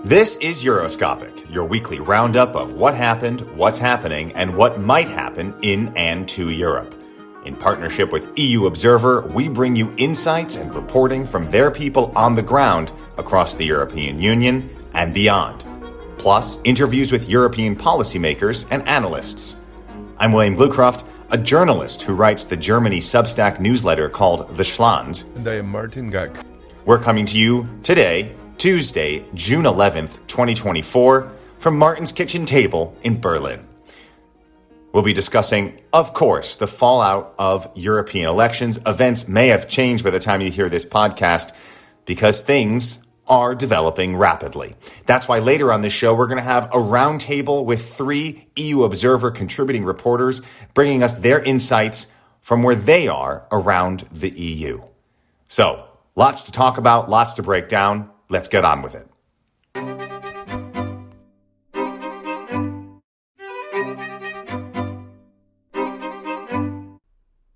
This is Euroscopic, your weekly roundup of what happened, what's happening, and what might happen in and to Europe. In partnership with EU Observer, we bring you insights and reporting from their people on the ground across the European Union and beyond. Plus, interviews with European policymakers and analysts. I'm William Glucroft, a journalist who writes the Germany Substack newsletter called The Schland. And I am Martin Gack. We're coming to you today, Tuesday, June 11th, 2024, from Martin's kitchen table in Berlin. We'll be discussing, of course, the fallout of European elections. Events may have changed by the time you hear this podcast because things are developing rapidly. That's why later on this show, we're going to have a roundtable with 3 EU Observer contributing reporters bringing us their insights from where they are around the EU. So, lots to talk about, lots to break down. Let's get on with it.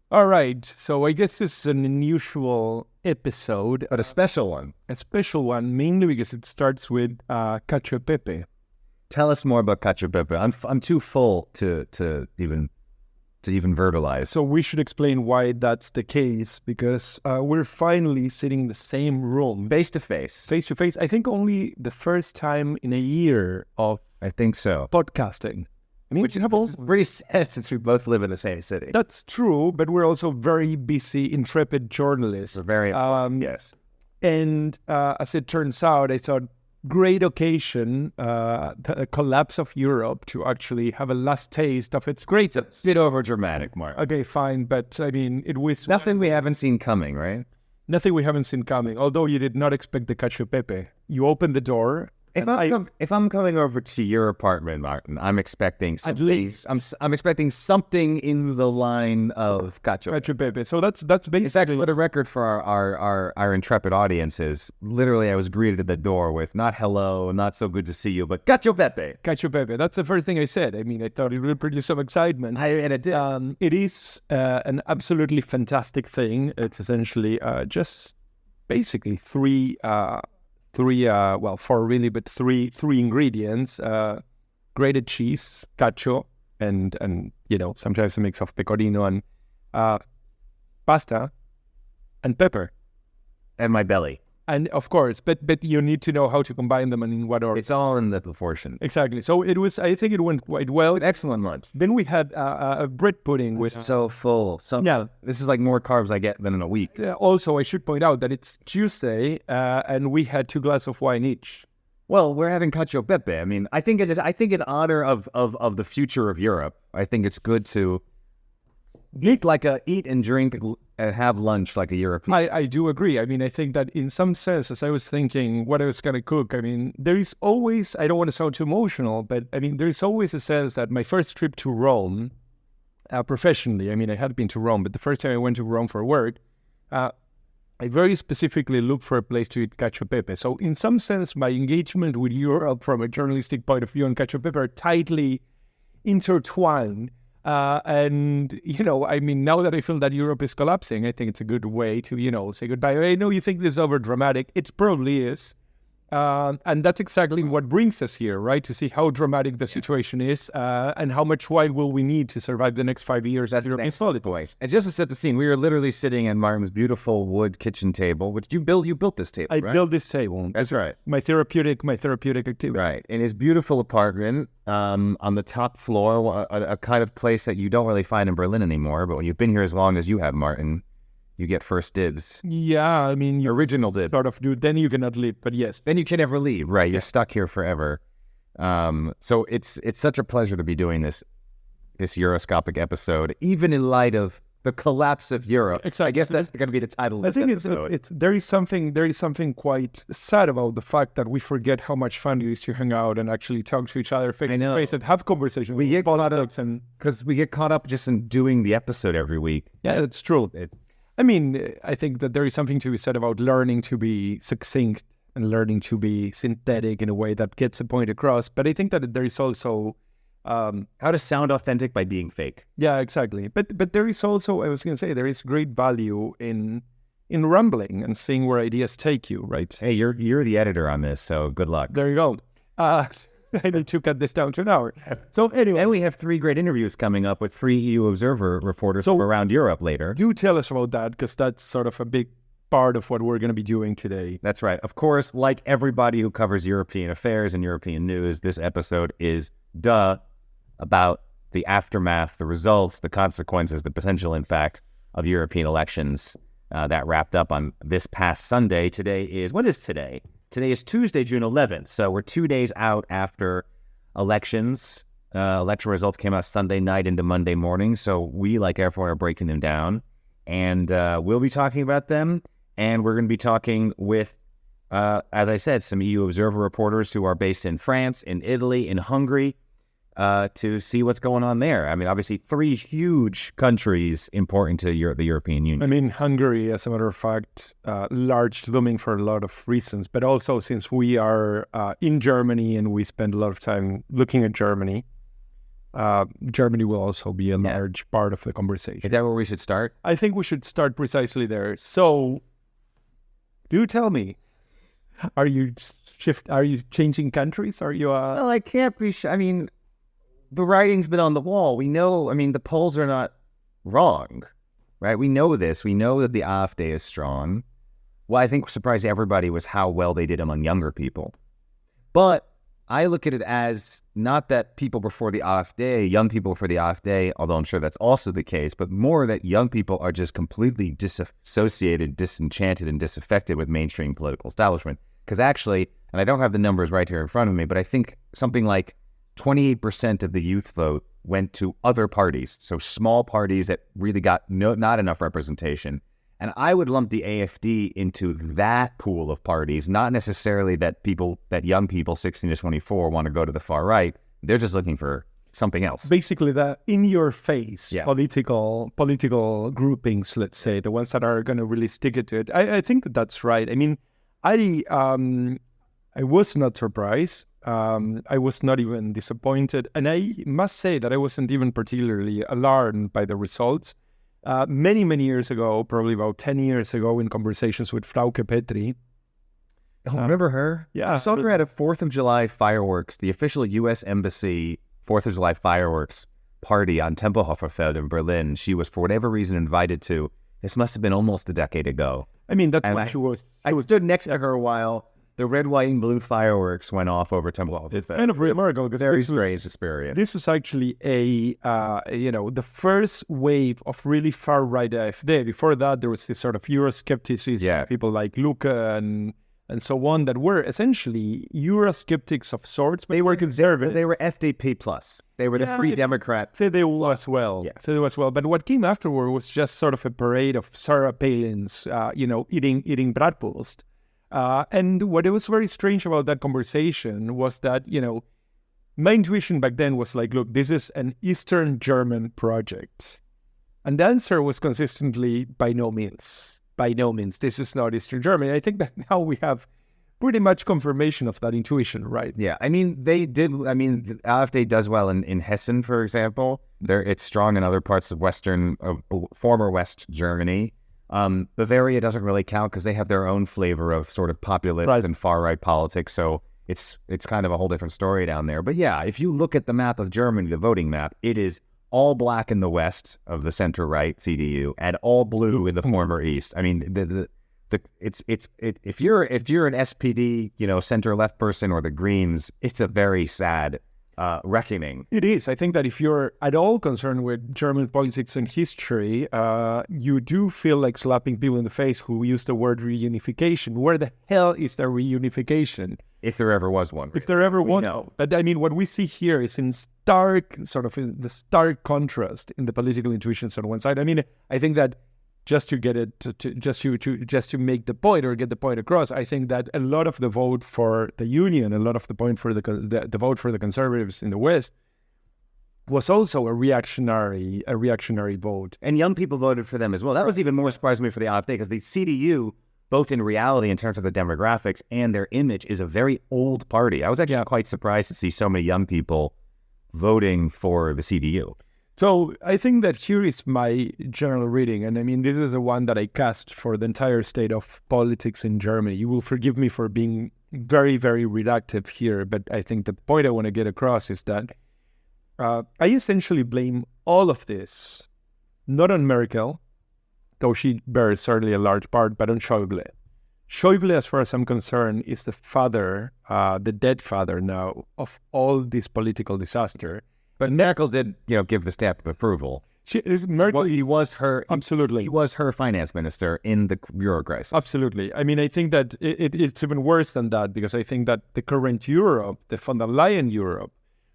All right, so I guess this is an unusual episode. But a special one. A special one, mainly because it starts with cacio pepe. Tell us more about cacio pepe. I'm too full to even verbalize. So we should explain why that's the case, because we're finally sitting in the same room. Face to face. Face to face. I think only the first time in a year of I think so. podcasting. I mean, Which is pretty sad since we both live in the same city. That's true, but we're also very busy, intrepid journalists. We're very yes. And as it turns out, I thought, great occasion, the collapse of Europe, to actually have a last taste of its greatness. Bit over dramatic, Mark. Okay, fine, but I mean, it was Nothing we haven't seen coming, right? nothing we haven't seen coming. Although you did not expect the cacio pepe, you opened the door. If I'm coming over to your apartment, Martin, I'm expecting something. At least I'm expecting something in the line of cacio pepe. So that's basically. In fact, for the record, for our intrepid audiences, literally I was greeted at the door with not hello, not so good to see you, but cacio pepe. Cacio pepe. That's the first thing I said. I mean, I thought it would produce some excitement. And it did. It is an absolutely fantastic thing. It's essentially just basically four really, but three ingredients: grated cheese, cacio, and sometimes a mix of pecorino and pasta, and pepper, And my belly. and of course, but you need to know how to combine them and in what order. It's all in the proportion. Exactly. So it was. I think it went quite well. An excellent lunch. Then we had a bread pudding with. So full. Yeah. This is like more carbs I get than in a week. Also, I should point out that it's Tuesday, and we had 2 glasses of wine each. Well, we're having cacio pepe. I mean, I think in honor of the future of Europe, I think it's good to eat and drink and have lunch like a European. I do agree. I mean, I think that in some sense, as I was thinking what I was going to cook, I mean, there is always, I don't want to sound too emotional, but I mean, there is always a sense that my first trip to Rome, professionally, I mean, I had been to Rome, but the first time I went to Rome for work, I very specifically looked for a place to eat cacio pepe. So in some sense, my engagement with Europe from a journalistic point of view and cacio pepe are tightly intertwined. And, I mean, now that I feel that Europe is collapsing, I think it's a good way to, say goodbye. I know you think this is over dramatic. It probably is. And that's exactly what brings us here, right? To see how dramatic the situation is and how much wine will we need to survive the next 5 years at European politics. And just to set the scene, we were literally sitting at Martin's beautiful wood kitchen table, which you built this table, I right? built this table. That's right. My therapeutic activity. Right. In his beautiful apartment on the top floor, a kind of place that you don't really find in Berlin anymore, but when you've been here as long as you have, Martin, you get first dibs. Yeah, I mean, you Original dibs. sort of do. Then you cannot leave, but yes. Then you can never leave, right? You're stuck here forever. So it's such a pleasure to be doing this Euroscopic episode, even in light of the collapse of Europe. Exactly. I guess that's going to be the title of I this think episode. there is something quite sad about the fact that we forget how much fun it is to hang out and actually talk to each other face to face and have conversations. We get caught up because we get caught up just in doing the episode every week. Yeah, that's true. I mean, I think that there is something to be said about learning to be succinct and learning to be synthetic in a way that gets a point across. But I think that there is also How to sound authentic by being fake. Yeah, exactly. But there is also, I was going to say, there is great value in rambling and seeing where ideas take you, right? Hey, you're the editor on this, so good luck. There you go. I need to cut this down to an hour. So anyway. And we have 3 great interviews coming up with 3 EU Observer reporters from around Europe later. Do tell us about that, because that's sort of a big part of what we're going to be doing today. That's right. Of course, like everybody who covers European affairs and European news, this episode is about the aftermath, the results, the consequences, the potential impact of European elections that wrapped up on this past Sunday. What is today? Today is Tuesday, June 11th. So we're 2 days out after elections. Election results came out Sunday night into Monday morning. So we, like everyone, are breaking them down. And we'll be talking about them. And we're going to be talking with, as I said, some EU Observer reporters who are based in France, in Italy, in Hungary, to see what's going on there. I mean, obviously, 3 huge countries important to the European Union. I mean, Hungary, as a matter of fact, large looming for a lot of reasons, but also since we are in Germany and we spend a lot of time looking at Germany, Germany will also be a large part of the conversation. Is that where we should start? I think we should start precisely there. So, do tell me, are you changing countries? Are you? Well, I can't be. I mean, the writing's been on the wall. We know. I mean, the polls are not wrong, right? We know this. We know that the AfD is strong. What I think surprised everybody was how well they did among younger people. But I look at it as not that people before the AfD, young people for the AfD, although I'm sure that's also the case, but more that young people are just completely disassociated, disenchanted, and disaffected with mainstream political establishment. Because actually, and I don't have the numbers right here in front of me, but I think something like 28% of the youth vote went to other parties, so small parties that really got not enough representation. And I would lump the AfD into that pool of parties, not necessarily that young people, 16 to 24, want to go to the far right. They're just looking for something else. Basically, the in-your-face political groupings, let's say, the ones that are going to really stick it to it. I think that's right. I mean, I was not surprised. I was not even disappointed. And I must say that I wasn't even particularly alarmed by the results. Many, many years ago, probably about 10 years ago, in conversations with Frauke Petri. Oh, remember her? Yeah. I saw her at a 4th of July fireworks, the official U.S. Embassy 4th of July fireworks party on Tempelhoferfeld in Berlin. She was, for whatever reason, invited to. This must have been almost a decade ago. I mean, that's what she was. I stood next to her while the red, white, and blue fireworks went off over Tempelhof. It's kind of remarkable. Very strange experience. This was actually the first wave of really far-right AfD. Before that, there was this sort of Euroscepticism, people like Luca and so on, that were essentially Eurosceptics of sorts, but they were conservative. They were FDP plus. They were the Free Democrat. CDU as well. Yeah. CDU as well. But what came afterward was just sort of a parade of Sarah Palin's, eating bratwurst. And what it was very strange about that conversation was that, my intuition back then was like, look, this is an Eastern German project. And the answer was consistently, by no means. By no means. This is not Eastern Germany. I think that now we have pretty much confirmation of that intuition, right? Yeah. I mean, the AfD does well in Hessen, for example. It's strong in other parts of former West Germany. Bavaria doesn't really count because they have their own flavor of sort of populist and far-right politics, so it's kind of a whole different story down there. But yeah, if you look at the map of Germany, the voting map, it is all black in the west of the center-right CDU and all blue in the former east. I mean, if you're an SPD, center-left person, or the Greens, it's a very sad reckoning. It is. I think that if you're at all concerned with German politics and history, you do feel like slapping people in the face who use the word reunification. Where the hell is the reunification? If there ever was one. If there ever was. No. But I mean, what we see here is in the stark contrast in the political intuitions on one side. I mean, I think that just to get it just to make the point or get the point across, I think that a lot of the vote for the Union, a lot of the point for the vote for the Conservatives in the West was also a reactionary vote. And young people voted for them as well. That was even more surprising to me for the AfD, because the CDU, both in reality in terms of the demographics and their image, is a very old party. I was actually quite surprised to see so many young people voting for the CDU? So I think that here is my general reading. And I mean, this is the one that I cast for the entire state of politics in Germany. You will forgive me for being very, very reductive here. But I think the point I want to get across is that I essentially blame all of this, not on Merkel, though she bears certainly a large part, but on Schäuble. Schäuble, as far as I'm concerned, is the father, the dead father now, of all this political disaster. But Merkel did, give the stamp of approval. Merkel, He was her absolutely. He was her finance minister in the Euro crisis. Absolutely. I mean, I think that it's even worse than that, because I think that the current Europe, the von der Leyen Europe,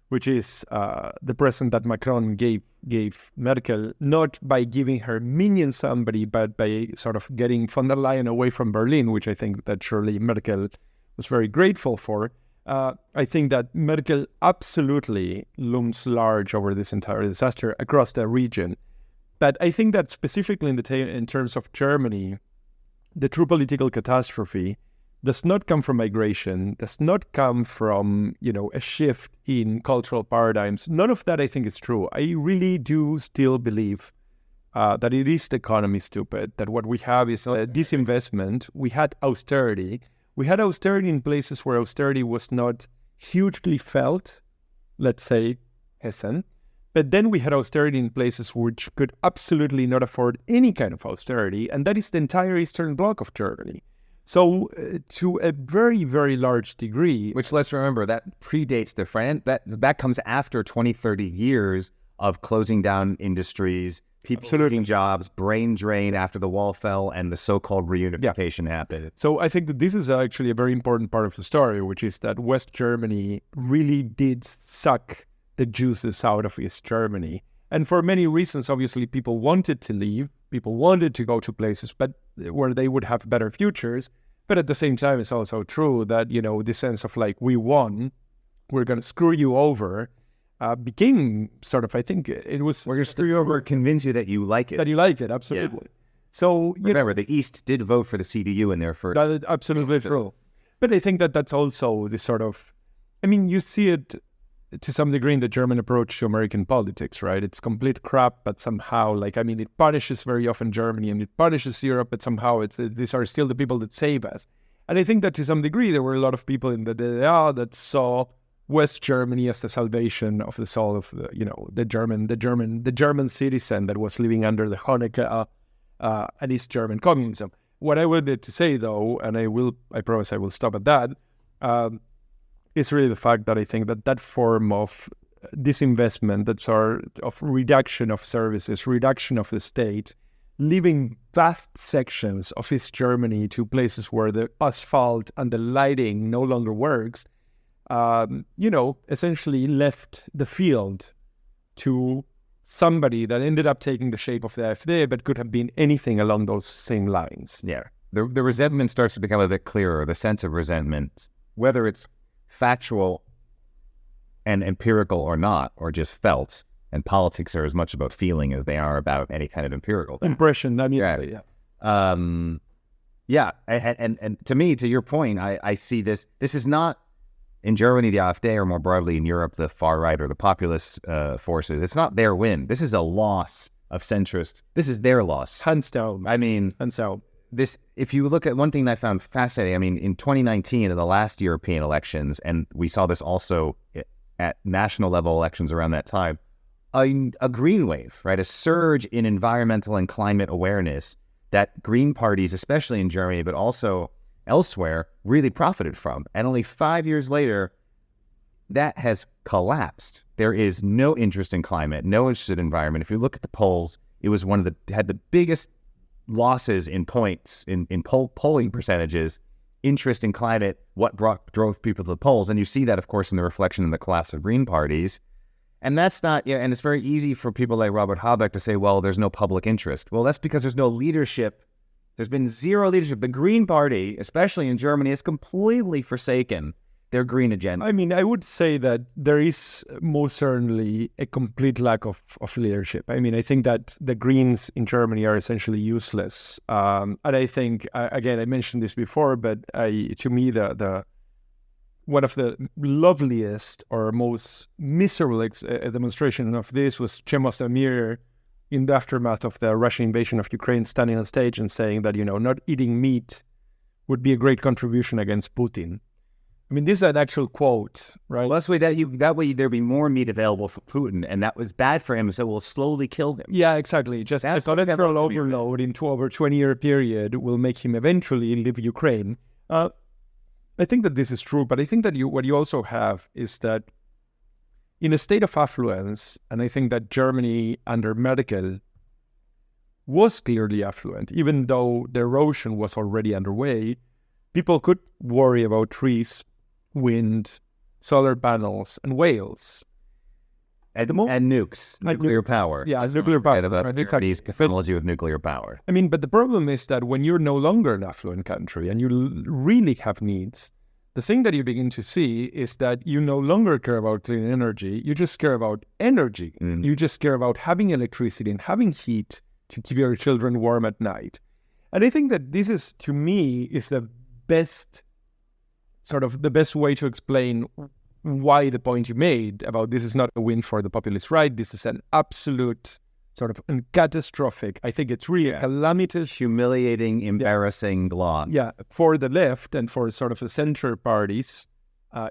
which is the present that Macron gave Merkel, not by giving her minion somebody, but by sort of getting von der Leyen away from Berlin, which I think that surely Merkel was very grateful for. I think that Merkel absolutely looms large over this entire disaster across the region. But I think that specifically in terms of Germany, the true political catastrophe does not come from migration, does not come from, a shift in cultural paradigms. None of that I think is true. I really do still believe that it is the economy, stupid, that what we have is disinvestment. We had austerity. We had austerity in places where austerity was not hugely felt, let's say Hessen. But then we had austerity in places which could absolutely not afford any kind of austerity, and that is the entire Eastern Bloc of Germany. So to a very, very large degree... Which, let's remember, that predates the that comes after 20, 30 years of closing down industries, people losing jobs, brain drain after the wall fell, and the so-called reunification happened. So I think that this is actually a very important part of the story, which is that West Germany really did suck the juices out of East Germany. And for many reasons, obviously, people wanted to leave. People wanted to go to places but where they would have better futures. But at the same time, it's also true that, this sense of like, we won, we're going to screw you over, became sort of, I think it was... We're going to screw you over, convince you that you like it. That you like it, absolutely. Yeah. So remember, the East did vote for the CDU in their first... That absolutely true. But I think that that's also the sort of... I mean, you see it to some degree in the German approach to American politics, right? It's complete crap, but somehow, it punishes very often Germany and it punishes Europe, but somehow these are still the people that save us. And I think that to some degree, there were a lot of people in the DDR that saw West Germany as the salvation of the soul of the German citizen that was living under the Honecker and East German communism. What I wanted to say, though, and I promise I will stop at that, is really the fact that I think that form of disinvestment, that sort of reduction of services, reduction of the state, leaving vast sections of East Germany to places where the asphalt and the lighting no longer works, essentially left the field to somebody that ended up taking the shape of the AfD, but could have been anything along those same lines. Yeah. The resentment starts to become a bit clearer, the sense of resentment, whether it's factual and empirical or not, or just felt. And politics are as much about feeling as they are about any kind of empirical thing. Impression. I mean, yeah. And to me, to your point, I see this. This is not in Germany, the AfD, or more broadly in Europe, the far right or the populist forces. It's not their win. This is a loss of centrists. This is their loss. Hands down. I mean, hands down. This, if you look at one thing that I found fascinating, I mean, in 2019, in the last European elections, and we saw this also at national level elections around that time, a green wave, right? A surge in environmental and climate awareness that green parties, especially in Germany, but also elsewhere, really profited from. And only 5 years later, that has collapsed. There is no interest in climate, no interest in environment. If you look at the polls, it was had the biggest losses in points, in polling percentages, interest in climate, what drove people to the polls. And you see that, of course, in the reflection in the collapse of green parties. And that's not, and it's very easy for people like Robert Habeck to say, well, there's no public interest. Well, that's because there's no leadership. There's been zero leadership. The Green Party, especially in Germany, has completely forsaken their green agenda. I mean, I would say that there is most certainly a complete lack of leadership. I mean, I think that the Greens in Germany are essentially useless. And I think, again, I mentioned this before, but to me, the one of the loveliest or most miserable demonstration of this was Chemos Amir in the aftermath of the Russian invasion of Ukraine, standing on stage and saying that, not eating meat would be a great contribution against Putin. I mean, this is an actual quote, right? Well, that way there'd be more meat available for Putin, and that was bad for him, so we'll slowly kill him. Yeah, exactly. Just a cholesterol overload into over 20-year period will make him eventually leave Ukraine. I think that this is true, but I think that what you also have is that in a state of affluence, and I think that Germany under Merkel was clearly affluent, even though the erosion was already underway, people could worry about trees, wind, solar panels, and whales. And nukes, nuclear power. Yeah, nuclear power. About Germany's technology with nuclear power. I mean, but the problem is that when you're no longer an affluent country and you really have needs, the thing that you begin to see is that you no longer care about clean energy. You just care about energy. Mm. You just care about having electricity and having heat to keep your children warm at night. And I think that this is, to me, is the best way to explain why the point you made about this is not a win for the populist right. This is an absolute sort of catastrophic. I think it's really a calamitous, humiliating, embarrassing loss. Yeah, for the left and for sort of the center parties,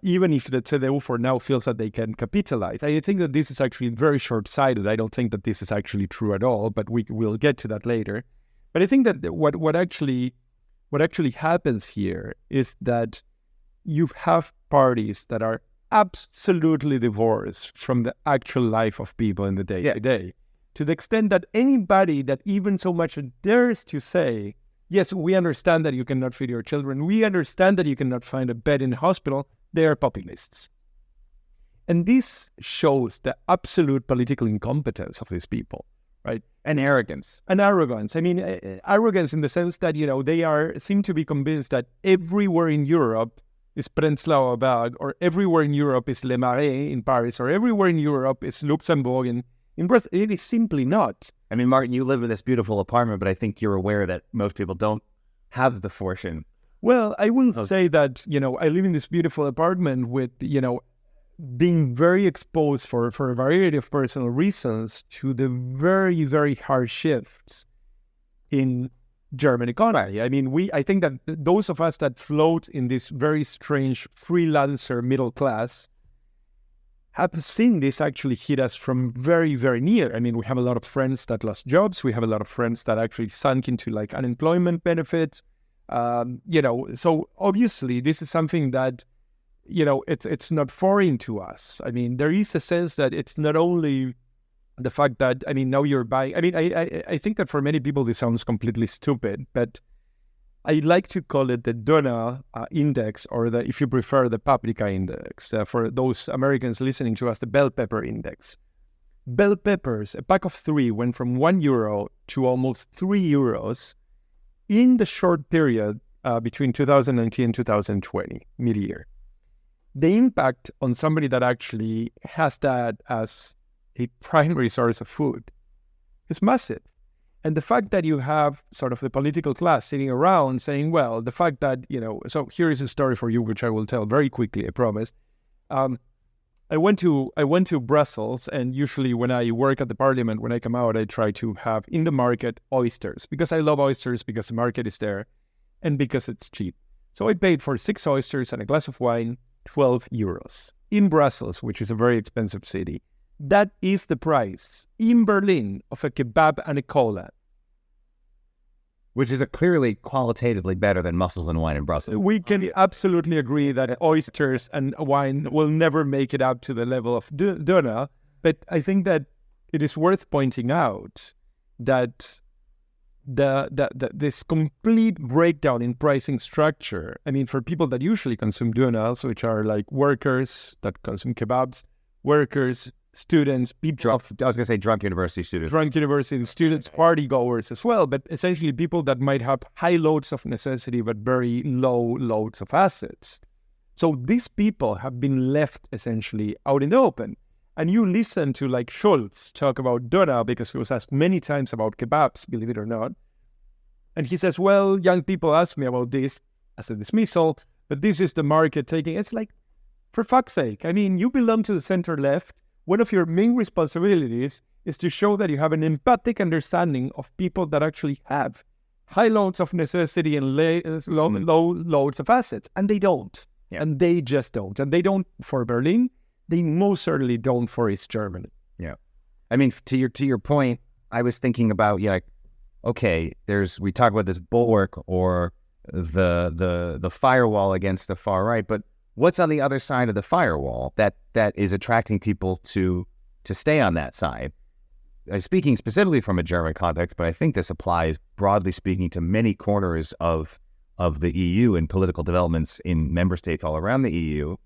even if the CDU for now feels that they can capitalize. I think that this is actually very short-sighted. I don't think that this is actually true at all, but we'll get to that later. But I think that what actually happens here is that you have parties that are absolutely divorced from the actual life of people in the day-to-day. To the extent that anybody that even so much dares to say, yes, we understand that you cannot feed your children, we understand that you cannot find a bed in a hospital, they are populists. And this shows the absolute political incompetence of these people, right? And arrogance. And arrogance. I mean, arrogance in the sense that, they seem to be convinced that everywhere in Europe is Prenzlauer Berg, or everywhere in Europe is Le Marais in Paris, or everywhere in Europe is Luxembourg in Brussels. It is simply not. I mean, Martin, you live in this beautiful apartment, but I think you're aware that most people don't have the fortune. Well, I will say that, I live in this beautiful apartment with, being very exposed for a variety of personal reasons to the very, very hard shifts in German economy. I mean, I think that those of us that float in this very strange freelancer middle class have seen this actually hit us from very, very near. I mean, we have a lot of friends that lost jobs. We have a lot of friends that actually sunk into like unemployment benefits. So obviously this is something that, it's not foreign to us. I mean, there is a sense that it's not only the fact that, now you're buying. I think that for many people this sounds completely stupid, but I like to call it the Dona index, or if you prefer, the paprika index. For those Americans listening to us, the bell pepper index. Bell peppers, a pack of 3, went from €1 to almost €3 in the short period between 2019 and 2020, mid-year. The impact on somebody that actually has that as a primary source of food is massive. And the fact that you have sort of the political class sitting around saying, well, the fact that, so here is a story for you, which I will tell very quickly, I promise. I went to Brussels, and usually when I work at the parliament, when I come out, I try to have in the market oysters, because I love oysters, because the market is there, and because it's cheap. So I paid for 6 oysters and a glass of wine, €12. In Brussels, which is a very expensive city. That is the price in Berlin of a kebab and a cola. Which is clearly qualitatively better than mussels and wine in Brussels. We can absolutely agree that oysters and wine will never make it up to the level of Dona, but I think that it is worth pointing out that this complete breakdown in pricing structure, for people that usually consume donuts, which are like workers that consume kebabs, workers, students, people. I was going to say drunk university students. Drunk university students, party goers as well, but essentially people that might have high loads of necessity but very low loads of assets. So these people have been left essentially out in the open. And you listen to like Scholz talk about Dona, because he was asked many times about kebabs, believe it or not. And he says, well, young people ask me about this as a dismissal, but this is the market taking. It's like, for fuck's sake. I mean, you belong to the center left. One of your main responsibilities is to show that you have an empathic understanding of people that actually have high loads of necessity and low loads of assets. And they don't. Yeah. And they just don't. And they don't for Berlin. They most certainly don't for East Germany. Yeah. I mean, to your point, I was thinking about, okay, we talk about this bulwark or the firewall against the far right, but what's on the other side of the firewall that is attracting people to stay on that side? Speaking specifically from a German context, but I think this applies broadly speaking to many corners of the EU and political developments in member states all around the EU.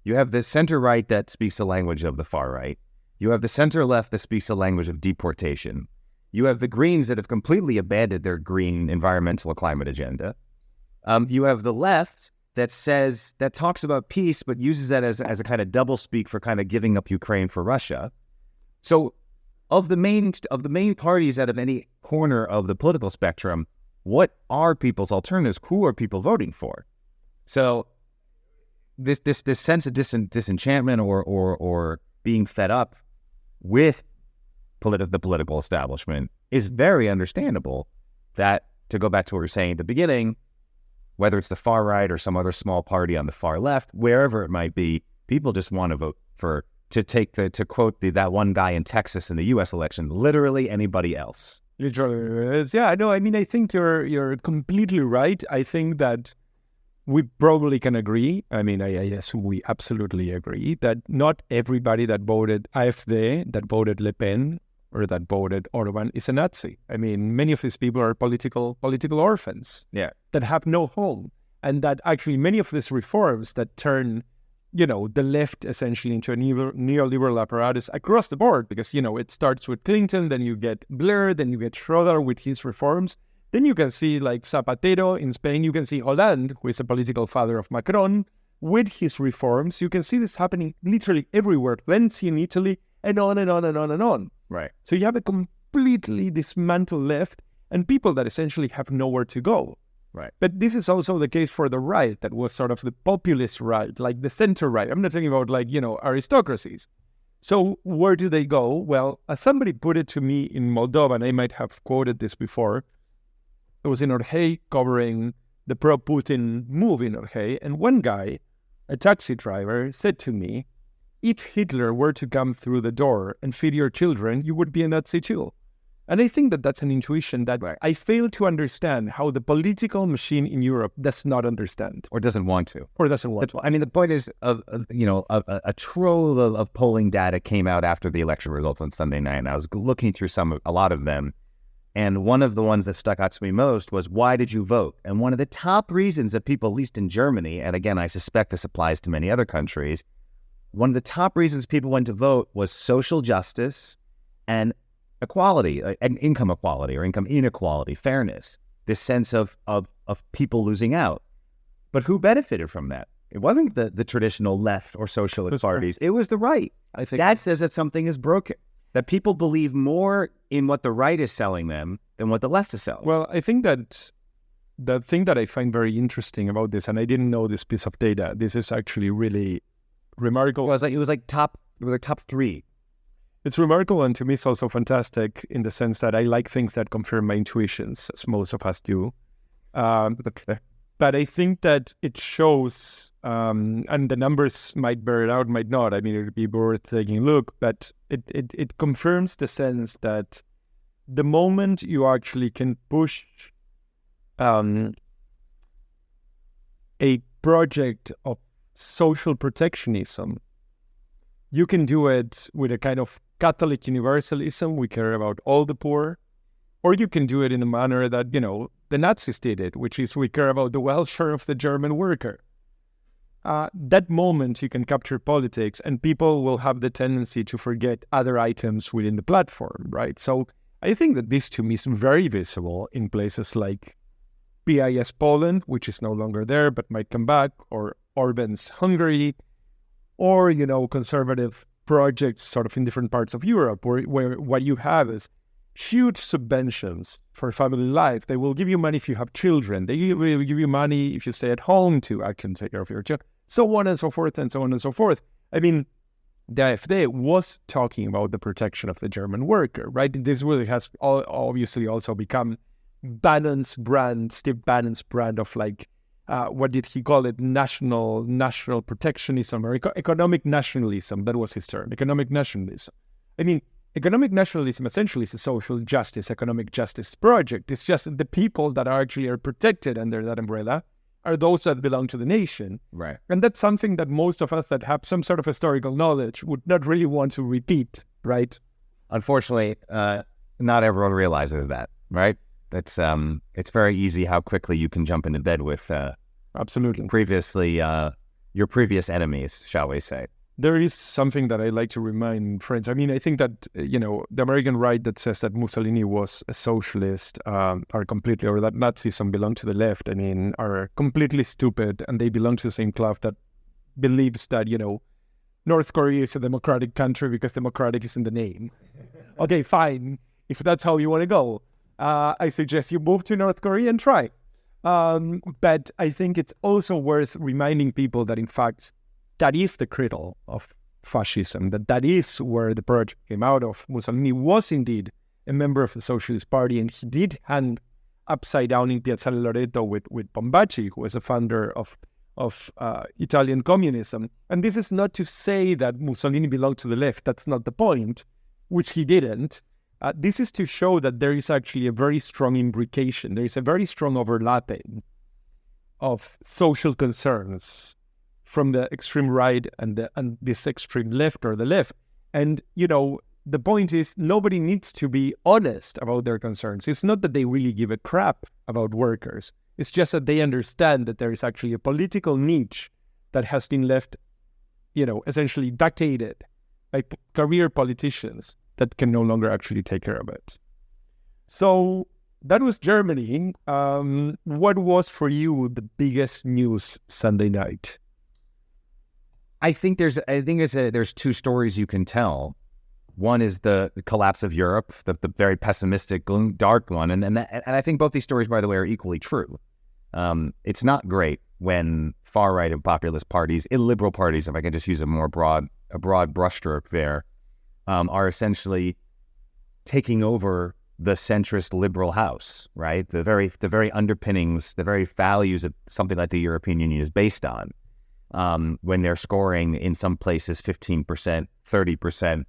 You have the center right that speaks the language of the far right. You have the center left that speaks the language of deportation. You have the Greens that have completely abandoned their green environmental or climate agenda. You have the left that talks about peace, but uses that as a kind of double speak for kind of giving up Ukraine for Russia. So of the main parties out of any corner of the political spectrum, what are people's alternatives? Who are people voting for? So this sense of disenchantment or being fed up with the political establishment is very understandable. That, to go back to what we were saying at the beginning, whether it's the far right or some other small party on the far left, wherever it might be, people just want to vote to quote that one guy in Texas in the U.S. election, literally anybody else. Yeah, no, I mean, I think you're completely right. I think that we probably can agree. I mean, I assume we absolutely agree that not everybody that voted AfD, that voted Le Pen, or that voted Orban is a Nazi. I mean, many of these people are political orphans that have no home. And that actually many of these reforms that turn, the left essentially into a neoliberal apparatus across the board, because, it starts with Clinton, then you get Blair, then you get Schroeder with his reforms. Then you can see like Zapatero in Spain, you can see Hollande, who is a political father of Macron, with his reforms. You can see this happening literally everywhere. Renzi in Italy, and on and on and on and on. Right. So you have a completely dismantled left and people that essentially have nowhere to go. Right. But this is also the case for the right, that was sort of the populist right, like the center right. I'm not talking about aristocracies. So where do they go? Well, as somebody put it to me in Moldova, and I might have quoted this before, I was in Orhei covering the pro-Putin move in Orhei, and one guy, a taxi driver, said to me, if Hitler were to come through the door and feed your children, you would be a Nazi too. And I think that that's an intuition that I fail to understand how the political machine in Europe does not understand. Or doesn't want to. I mean, the point is, a trove of polling data came out after the election results on Sunday night, and I was looking through a lot of them. And one of the ones that stuck out to me most was, why did you vote? And one of the top reasons that people, at least in Germany, and again, I suspect this applies to many other countries, one of the top reasons people went to vote was social justice and equality, and income equality or income inequality, fairness, this sense of people losing out. But who benefited from that? It wasn't the traditional left or socialist parties. It was the right. I think that says that something is broken. That people believe more in what the right is selling them than what the left is selling. Well, I think that the thing that I find very interesting about this, and I didn't know this piece of data, this is actually really remarkable. It was like top 3. It's remarkable, and to me it's also fantastic in the sense that I like things that confirm my intuitions, as most of us do. But I think that it shows, and the numbers might bear it out, might not. I mean, it would be worth taking a look, but it confirms the sense that the moment you actually can push a project of social protectionism, you can do it with a kind of Catholic universalism, we care about all the poor, or you can do it in a manner that, the Nazis did it, which is we care about the welfare of the German worker. That moment you can capture politics, and people will have the tendency to forget other items within the platform, right? So I think that this to me is very visible in places like PIS Poland, which is no longer there but might come back, or Orban's Hungary, or, conservative projects sort of in different parts of Europe, where what you have is huge subventions for family life. They will give you money if you have children. They will give you money if you stay at home to actually take care of your children. so on and so forth, and so on and so forth. I mean, the AfD was talking about the protection of the German worker, right? This really has obviously also become Bannon's brand, Steve Bannon's brand of like, what did he call it? National protectionism or economic nationalism. That was his term, economic nationalism. I mean, economic nationalism essentially is a social justice, economic justice project. It's just that the people that are protected under that umbrella are those that belong to the nation. Right. And that's something that most of us that have some sort of historical knowledge would not really want to repeat, right? Unfortunately, not everyone realizes that, right? It's very easy how quickly you can jump into bed with absolutely your previous enemies, shall we say. There is something that I like to remind friends. I mean, I think that, the American right that says that Mussolini was a socialist are completely, or that Nazism belonged to the left, I mean, are completely stupid, and they belong to the same club that believes that, North Korea is a democratic country because democratic is in the name. Okay, fine. If that's how you want to go, I suggest you move to North Korea and try. But I think it's also worth reminding people that, in fact, that is the cradle of fascism, that is where the project came out of. Mussolini was indeed a member of the Socialist Party, and he did hang upside down in Piazzale Loreto with Bombaci, who was a founder of Italian communism. And this is not to say that Mussolini belonged to the left. That's not the point, which he didn't. This is to show that there is actually a very strong imbrication. There is a very strong overlapping of social concerns from the extreme right and this extreme left or the left. And, the point is nobody needs to be honest about their concerns. It's not that they really give a crap about workers. It's just that they understand that there is actually a political niche that has been left, essentially vacated by career politicians that can no longer actually take care of it. So that was Germany. What was for you the biggest news Sunday night? I think there's two stories you can tell. One is the collapse of Europe, the very pessimistic, dark one, and I think both these stories, by the way, are equally true. It's not great when far right and populist parties, illiberal parties, if I can just use a broad brushstroke there, are essentially taking over the centrist liberal house, right? The very underpinnings, the very values that something like the European Union is based on. When they're scoring in some places 15%, 30%.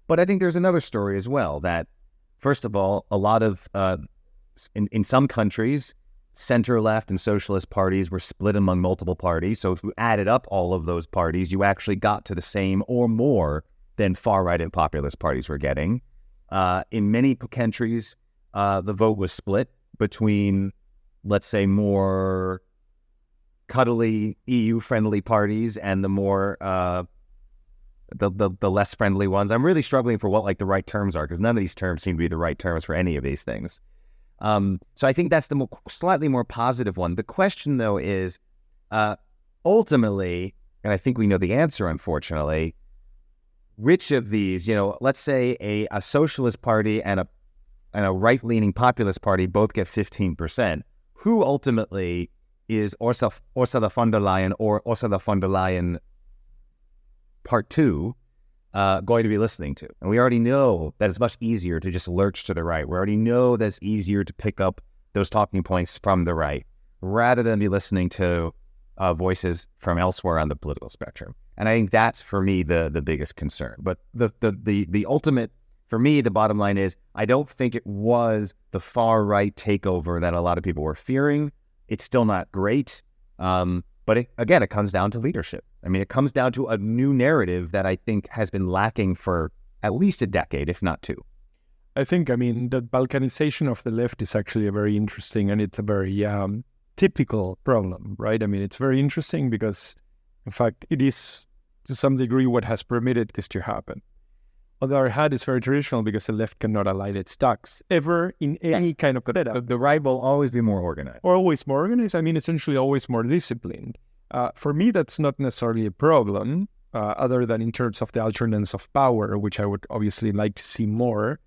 But I think there's another story as well that, first of all, a lot of, in some countries, center-left and socialist parties were split among multiple parties. So if you added up all of those parties, you actually got to the same or more than far-right and populist parties were getting. In many countries, the vote was split between, let's say, more cuddly EU-friendly parties and the more the less friendly ones. I'm really struggling for what the right terms are, because none of these terms seem to be the right terms for any of these things. So I think that's the slightly more positive one. The question, though, is ultimately, and I think we know the answer, unfortunately, which of these, let's say a socialist party and a right-leaning populist party both get 15%. Who ultimately is Ursula von der Leyen or Ursula von der Leyen Part 2 going to be listening to? And we already know that it's much easier to just lurch to the right. We already know that it's easier to pick up those talking points from the right rather than be listening to voices from elsewhere on the political spectrum. And I think that's, for me, the biggest concern. But the ultimate, for me, the bottom line is I don't think it was the far right takeover that a lot of people were fearing. It's still not great. But it comes down to leadership. I mean, it comes down to a new narrative that I think has been lacking for at least a decade, if not two. I think, the Balkanization of the left is actually a very interesting, and it's a very typical problem, right? I mean, it's very interesting because, in fact, it is to some degree what has permitted this to happen. On the other hand, it's very traditional because the left cannot align its stocks ever in any kind of setup. The right will always be more organized. Or always more organized. Essentially always more disciplined. For me, that's not necessarily a problem, other than in terms of the alternance of power, which I would obviously like to see more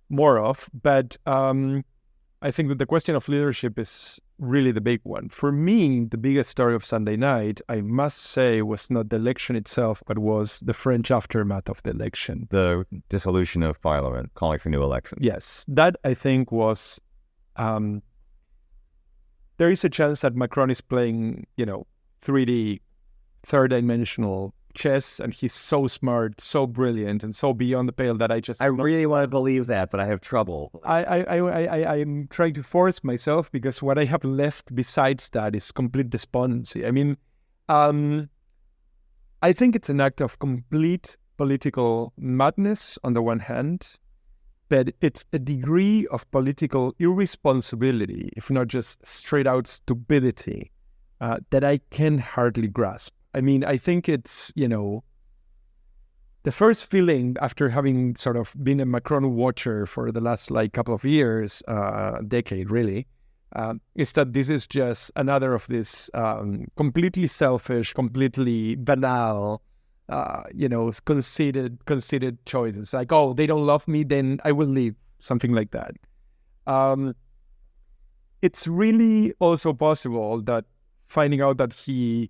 of. But I think that the question of leadership is really the big one. For me, the biggest story of Sunday night, I must say, was not the election itself, but was the French aftermath of the election. The dissolution of Parliament, calling for new elections. Yes, that I think was... there is a chance that Macron is playing, 3D, third-dimensional chess, and he's so smart, so brilliant, and so beyond the pale that I really want to believe that, but I have trouble. I'm trying to force myself, because what I have left besides that is complete despondency. I mean, I think it's an act of complete political madness on the one hand, but it's a degree of political irresponsibility, if not just straight out stupidity, that I can hardly grasp. I mean, I think it's, the first feeling after having sort of been a Macron watcher for the last couple of years, decade really, is that this is just another of these completely selfish, completely banal, conceited choices. Like, oh, they don't love me, then I will leave, something like that. It's really also possible that finding out that he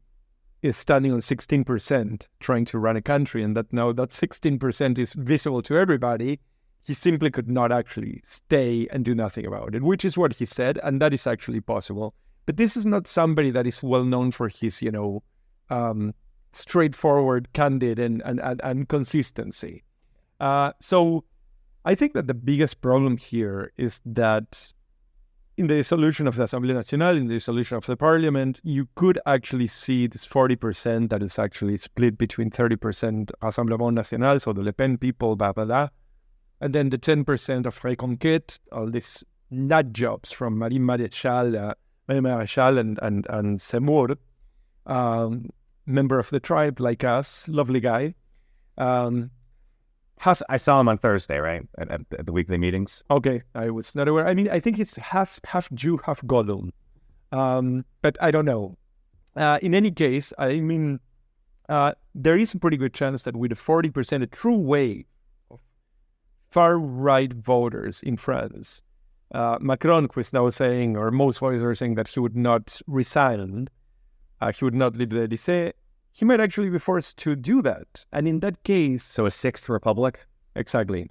is standing on 16% trying to run a country, and that now that 16% is visible to everybody, he simply could not actually stay and do nothing about it, which is what he said, and that is actually possible. But this is not somebody that is well known for his, straightforward, candid, and consistency. So I think that the biggest problem here is that in the dissolution of the Assemblée Nationale, in the dissolution of the Parliament, you could actually see this 40% that is actually split between 30% Rassemblement National, so the Le Pen people, blah, blah, blah, and then the 10% of Reconquête, all these nut jobs from Marie Maréchal and Seymour, member of the tribe like us, lovely guy. I saw him on Thursday, right? At the weekly meetings. Okay, I was not aware. I mean, I think it's half Jew, half Godun. But I don't know. In any case, I mean, there is a pretty good chance that with a 40%, a true wave of far-right voters in France, Macron, who is now saying, or most voices are saying that he would not resign, he would not leave the Élysée, he might actually be forced to do that. And in that case... So a sixth republic? Exactly.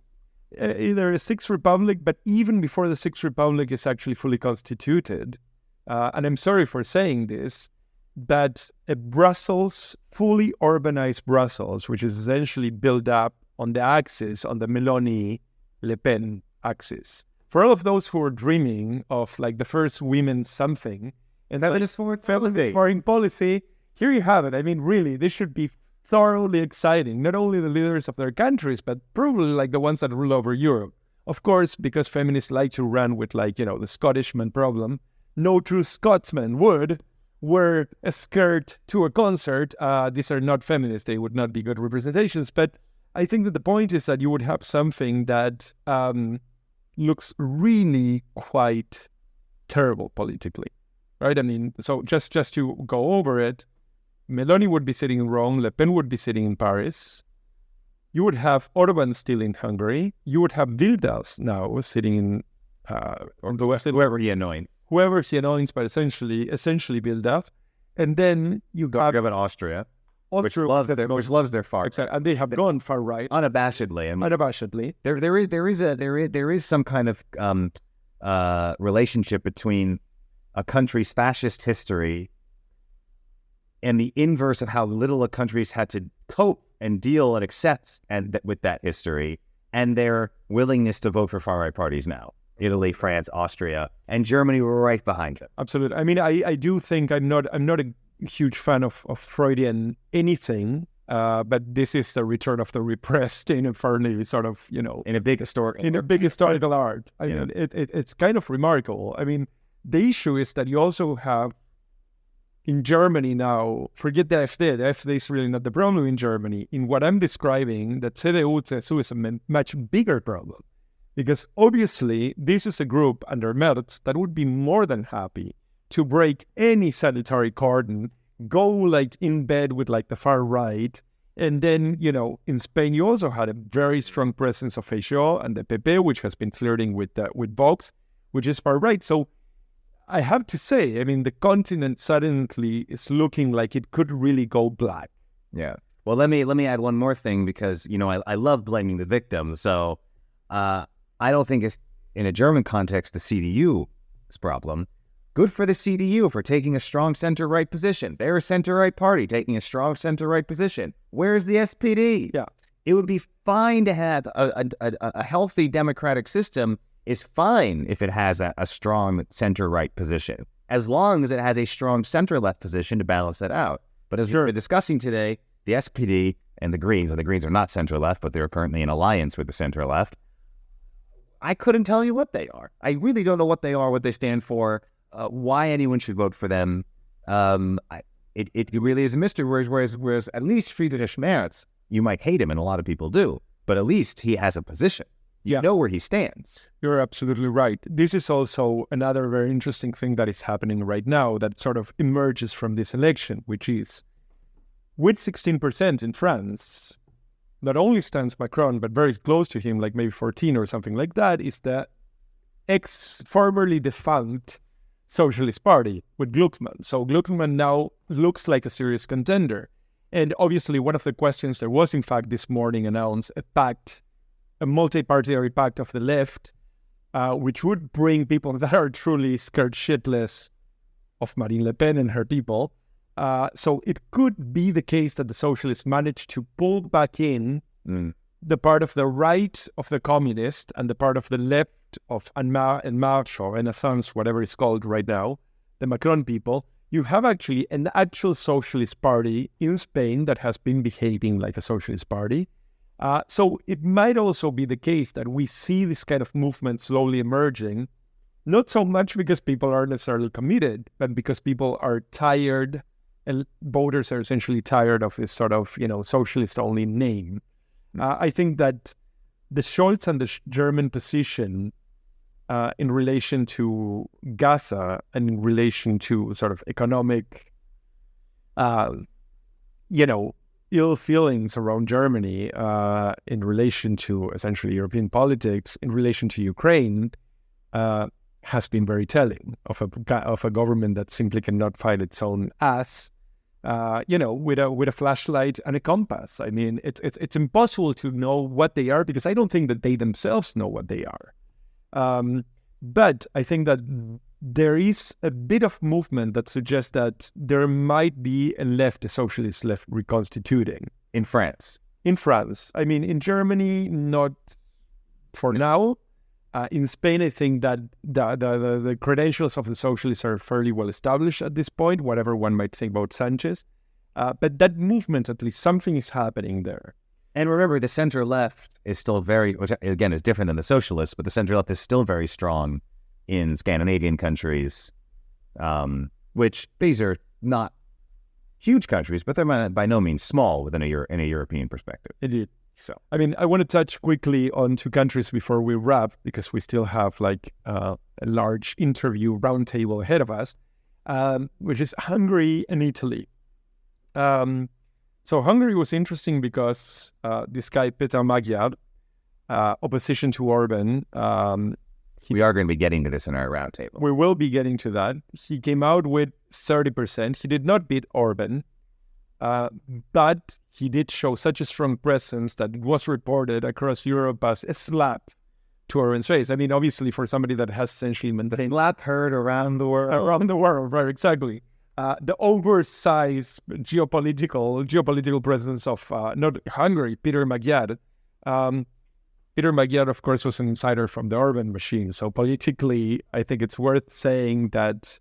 Either a sixth republic, but even before the sixth republic is actually fully constituted, and I'm sorry for saying this, but a Brussels, fully urbanized Brussels, which is essentially built up on the axis, on the Meloni-Le Pen axis. For all of those who are dreaming of the first women something, and that is foreign policy, here you have it. I mean, really, this should be thoroughly exciting. Not only the leaders of their countries, but probably the ones that rule over Europe. Of course, because feminists like to run with the Scottishman problem. No true Scotsman would wear a skirt to a concert. These are not feminists. They would not be good representations. But I think that the point is that you would have something that looks really quite terrible politically. Right? I mean, so just to go over it, Meloni would be sitting in Rome, Le Pen would be sitting in Paris. You would have Orban still in Hungary. You would have Wilders now sitting in on the west. Whoever he anoints. Whoever he anoints, but essentially Wilders. And then you have Austria, which loves their far. Exactly, and they have gone far right unabashedly. Unabashedly. There is some kind of relationship between a country's fascist history and the inverse of how little a country's had to cope and deal and accept with that history, and their willingness to vote for far-right parties now. Italy, France, Austria, and Germany were right behind them. Absolutely. I mean, I do think I'm not a huge fan of Freudian anything, but this is the return of the repressed in a fairly sort of, in a big historical art. I mean, it's kind of remarkable. I mean, the issue is that you also have in Germany now, forget the AfD. The AfD is really not the problem in Germany. In what I'm describing, the CDU is a much bigger problem. Because obviously, this is a group under Merz that would be more than happy to break any sanitary cordon, go in bed with the far right. And then, in Spain, you also had a very strong presence of Cacio and the Pepe, which has been flirting with Vox, which is far right. So I have to say, I mean, the continent suddenly is looking like it could really go black. Yeah. Well, let me add one more thing because, I love blaming the victim. So I don't think it's, in a German context, the CDU's problem. Good for the CDU for taking a strong center-right position. They're a center-right party taking a strong center-right position. Where's the SPD? Yeah. It would be fine to have a healthy democratic system is fine if it has a strong center-right position, as long as it has a strong center-left position to balance that out. But as we're discussing today, the SPD and the Greens are not center-left, but they're currently in alliance with the center-left. I couldn't tell you what they are. I really don't know what they are, what they stand for, why anyone should vote for them. It really is a mystery, whereas at least Friedrich Merz, you might hate him, and a lot of people do, but at least he has a position. You know where he stands. You're absolutely right. This is also another very interesting thing that is happening right now that sort of emerges from this election, which is with 16% in France, not only stands Macron, but very close to him, like maybe 14 or something like that, is the formerly defunct Socialist Party with Glucksmann. So Glucksmann now looks like a serious contender. And obviously one of the questions there was, in fact, this morning announced a multi-party pact of the left, which would bring people that are truly scared shitless of Marine Le Pen and her people. So it could be the case that the socialists managed to pull back in the part of the right of the communist and the part of the left of En Marche or Renaissance, whatever it's called right now, the Macron people. You have actually an actual socialist party in Spain that has been behaving like a socialist party. So it might also be the case that we see this kind of movement slowly emerging, not so much because people are necessarily committed, but because people are tired, and voters are essentially tired of this sort of, socialist-only name. I think that the Scholz and the German position in relation to Gaza and in relation to sort of economic, ill feelings around Germany in relation to essentially European politics, in relation to Ukraine, has been very telling of a government that simply cannot fight its own ass, with a flashlight and a compass. I mean, it's impossible to know what they are because I don't think that they themselves know what they are. But I think that there is a bit of movement that suggests that there might be a socialist left reconstituting. In France. In France. I mean, in Germany, not for now. In Spain, I think that the credentials of the socialists are fairly well established at this point, whatever one might think about Sanchez. But that movement, at least something is happening there. And remember, the center-left is still which again is different than the socialists, but the center-left is still very strong in Scandinavian countries, which these are not huge countries, but they're by no means small in a European perspective. Indeed. So, I mean, I want to touch quickly on two countries before we wrap, because we still have a large interview roundtable ahead of us, which is Hungary and Italy. So Hungary was interesting because this guy, Peter Magyar, opposition to Orban. We are going to be getting to this in our roundtable. We will be getting to that. He came out with 30%. He did not beat Orban, but he did show such a strong presence that it was reported across Europe as a slap to Orban's face. I mean, obviously, for somebody that has essentially maintained... Slap heard around the world. Around the world, right, exactly. The oversized geopolitical presence of not Hungary, Peter Magyar. Peter Magyar, of course, was an insider from the Orban machine. So politically, I think it's worth saying that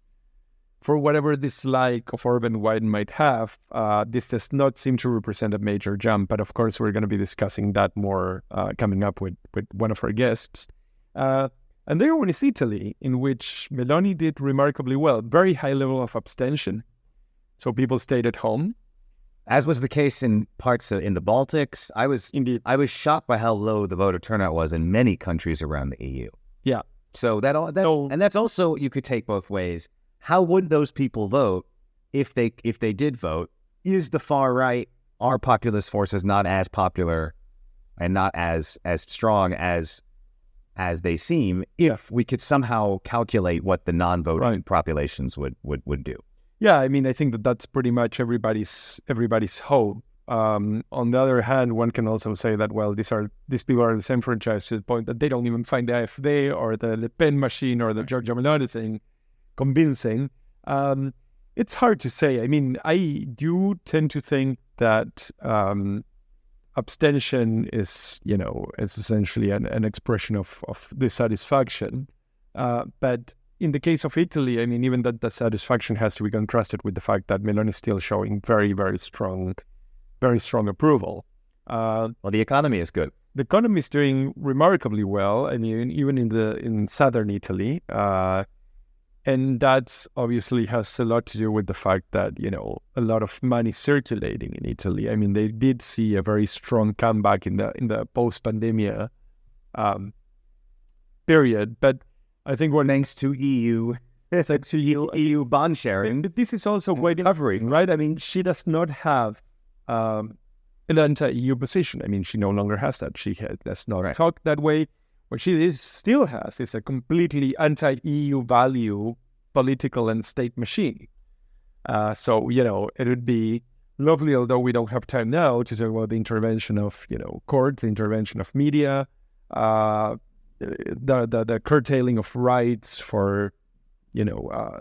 for whatever dislike of Orban White might have, this does not seem to represent a major jump. But of course, we're going to be discussing that more coming up with one of our guests. And the other one is Italy, in which Meloni did remarkably well. Very high level of abstention. So people stayed at home. As was the case in parts in the Baltics. I was shocked by how low the voter turnout was in many countries around the EU. Yeah. So and that's also, you could take both ways. How would those people vote if they did vote? Is the far right, are populist forces not as popular and not as strong as as they seem if we could somehow calculate what the non-voting populations would do. Yeah, I mean, I think that's pretty much everybody's hope. On the other hand, one can also say that, well, these people are disenfranchised to the point that they don't even find the AfD or the Le Pen machine or the Giorgia Meloni thing convincing. It's hard to say. I mean, I do tend to think that abstention is essentially an expression of dissatisfaction. But in the case of Italy, I mean, even that dissatisfaction has to be contrasted with the fact that Meloni is still showing very, very strong approval. Well, the economy is good. The economy is doing remarkably well. I mean, even in southern Italy. And that obviously has a lot to do with the fact that, a lot of money circulating in Italy. I mean, they did see a very strong comeback in the post-pandemia period. But I think thanks to EU bond sharing. But this is also quite covering, right? I mean, she does not have an anti-EU position. I mean, she no longer has that. She does not talk that way. What she still has is a completely anti-EU value political and state machine. So, it would be lovely, although we don't have time now, to talk about the intervention of, courts, the intervention of media, the curtailing of rights for,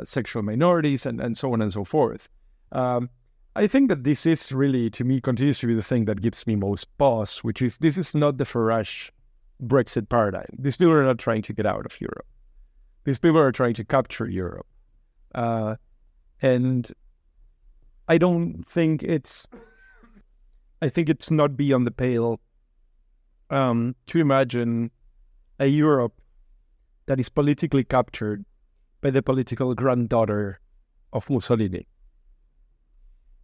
sexual minorities and so on and so forth. I think that this is really, to me, continues to be the thing that gives me most pause, which is this is not the Farage Brexit paradigm. These people are not trying to get out of Europe. These people are trying to capture Europe. And I don't think I think it's not beyond the pale to imagine a Europe that is politically captured by the political granddaughter of Mussolini.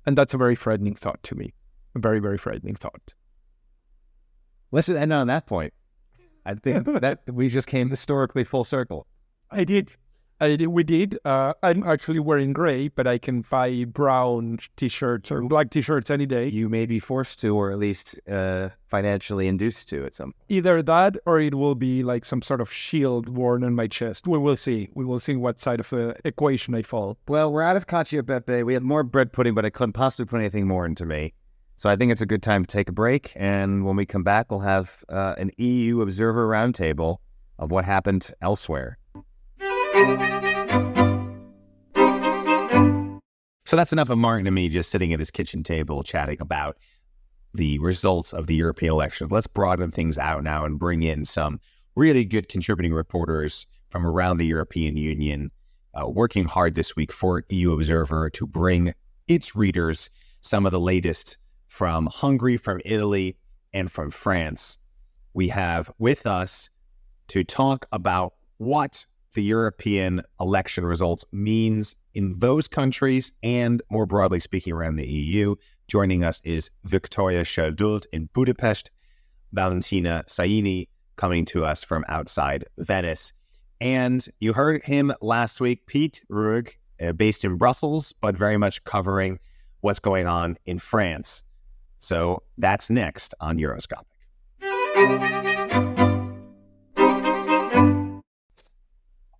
And that's a very frightening thought to me. A very, very frightening thought. Let's end on that point. I think that we just came historically full circle. I did. We did. I'm actually wearing gray, but I can buy brown T-shirts or black T-shirts any day. You may be forced to, or at least financially induced to at some point. Either that, or it will be like some sort of shield worn on my chest. We will see. We will see what side of the equation I fall. Well, we're out of cacio pepe. We had more bread pudding, but I couldn't possibly put anything more into me. So I think it's a good time to take a break. And when we come back, we'll have an EU observer roundtable of what happened elsewhere. So that's enough of Martin and me just sitting at his kitchen table chatting about the results of the European elections. Let's broaden things out now and bring in some really good contributing reporters from around the European Union, working hard this week for EU Observer to bring its readers some of the latest from Hungary, from Italy, and from France. We have with us to talk about what the European election results means in those countries and more broadly speaking around the EU. Joining us is Victoria Schaerdult in Budapest, Valentina Saini coming to us from outside Venice. And you heard him last week, Pete Ruig, based in Brussels, but very much covering what's going on in France. So that's next on Euroscopic.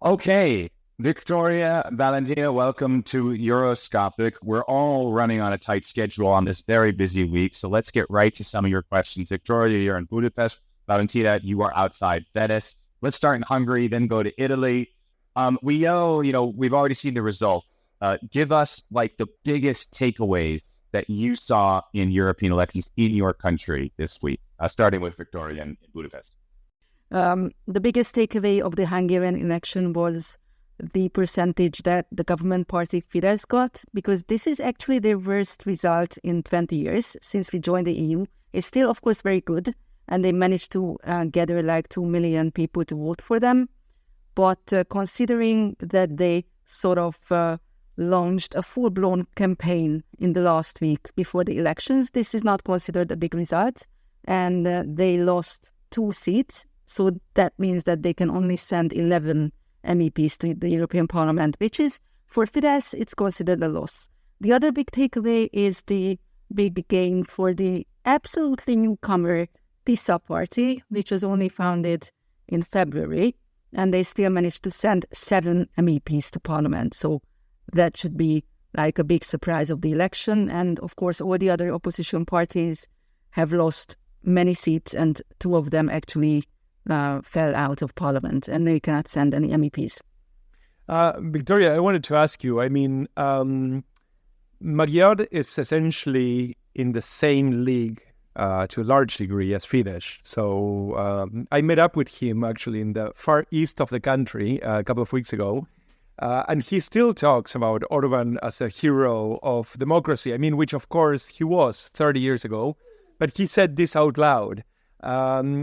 Okay, Victoria, Valentina, welcome to Euroscopic. We're all running on a tight schedule on this very busy week, so let's get right to some of your questions. Victoria, you're in Budapest. Valentina, you are outside Venice. Let's start in Hungary, then go to Italy. We know, we've already seen the results. Give us like the biggest takeaways that you saw in European elections in your country this week, starting with Victoria in Budapest. The biggest takeaway of the Hungarian election was the percentage that the government party Fidesz got, because this is actually their worst result in 20 years since we joined the EU. It's still, of course, very good, and they managed to gather like 2 million people to vote for them. But considering that they sort of launched a full-blown campaign in the last week before the elections, this is not considered a big result, and they lost 2 seats. So that means that they can only send 11 MEPs to the European Parliament, which is, for Fidesz, it's considered a loss. The other big takeaway is the big gain for the absolutely newcomer PiSA party, which was only founded in February, and they still managed to send 7 MEPs to parliament. So that should be like a big surprise of the election. And of course, all the other opposition parties have lost many seats, and 2 of them actually fell out of parliament, and they cannot send any MEPs. Victoria, I wanted to ask you, I mean, Magyar is essentially in the same league to a large degree as Fidesz. So I met up with him actually in the far east of the country a couple of weeks ago. And he still talks about Orban as a hero of democracy. I mean, which of course he was 30 years ago. But he said this out loud,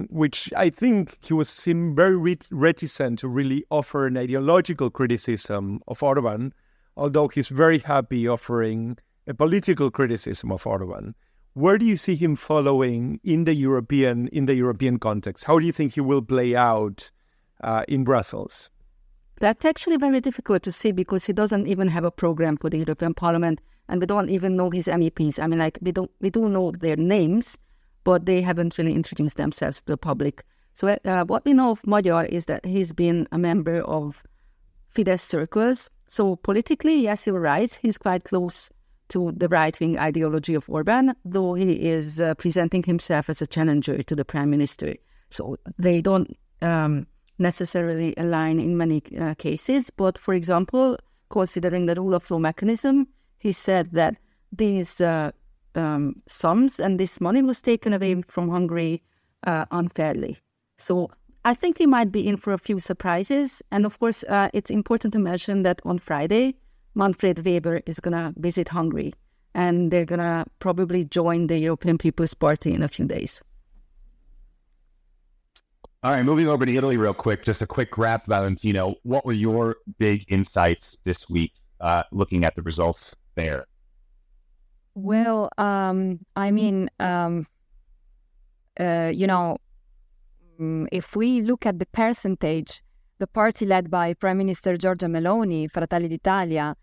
which I think he seemed very reticent to really offer an ideological criticism of Orban, although he's very happy offering a political criticism of Orban. Where do you see him following in the European context? How do you think he will play out in Brussels? That's actually very difficult to see because he doesn't even have a program for the European Parliament, and we don't even know his MEPs. I mean, like we do know their names, but they haven't really introduced themselves to the public. So what we know of Magyar is that he's been a member of Fidesz circles. So politically, yes, you're right. He's quite close to the right-wing ideology of Orban, though he is presenting himself as a challenger to the prime minister. So they don't necessarily align in many cases. But for example, considering the rule of law mechanism, he said that these sums and this money was taken away from Hungary unfairly. So I think we might be in for a few surprises. And of course, it's important to mention that on Friday, Manfred Weber is going to visit Hungary, and they're going to probably join the European People's Party in a few days. All right, moving over to Italy real quick. Just a quick wrap, Valentino. What were your big insights this week looking at the results there? Well, if we look at the percentage, the party led by Prime Minister Giorgia Meloni, Fratelli d'Italia,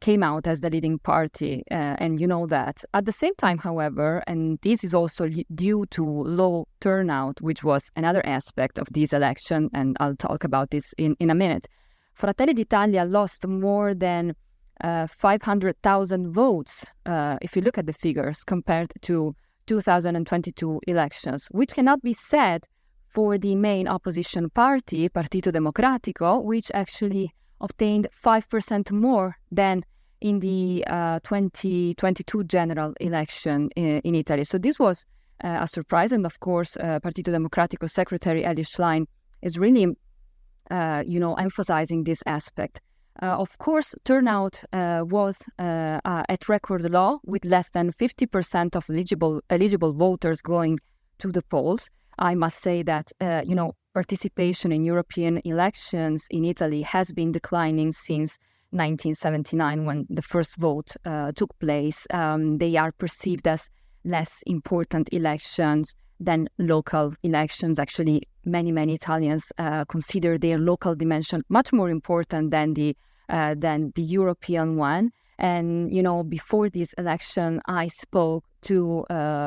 came out as the leading party, and you know that. At the same time, however, and this is also due to low turnout, which was another aspect of this election, and I'll talk about this in a minute, Fratelli d'Italia lost more than 500,000 votes, if you look at the figures, compared to 2022 elections, which cannot be said for the main opposition party, Partito Democratico, which actually obtained 5% more than in the 2022 general election in Italy. So this was a surprise. And of course, Partito Democratico Secretary Elly Schlein is really, emphasizing this aspect. Of course, turnout was at record low, with less than 50% of eligible voters going to the polls. I must say that, participation in European elections in Italy has been declining since 1979, when the first vote took place. They are perceived as less important elections than local elections. Actually, many Italians consider their local dimension much more important than the European one. And, before this election, I spoke to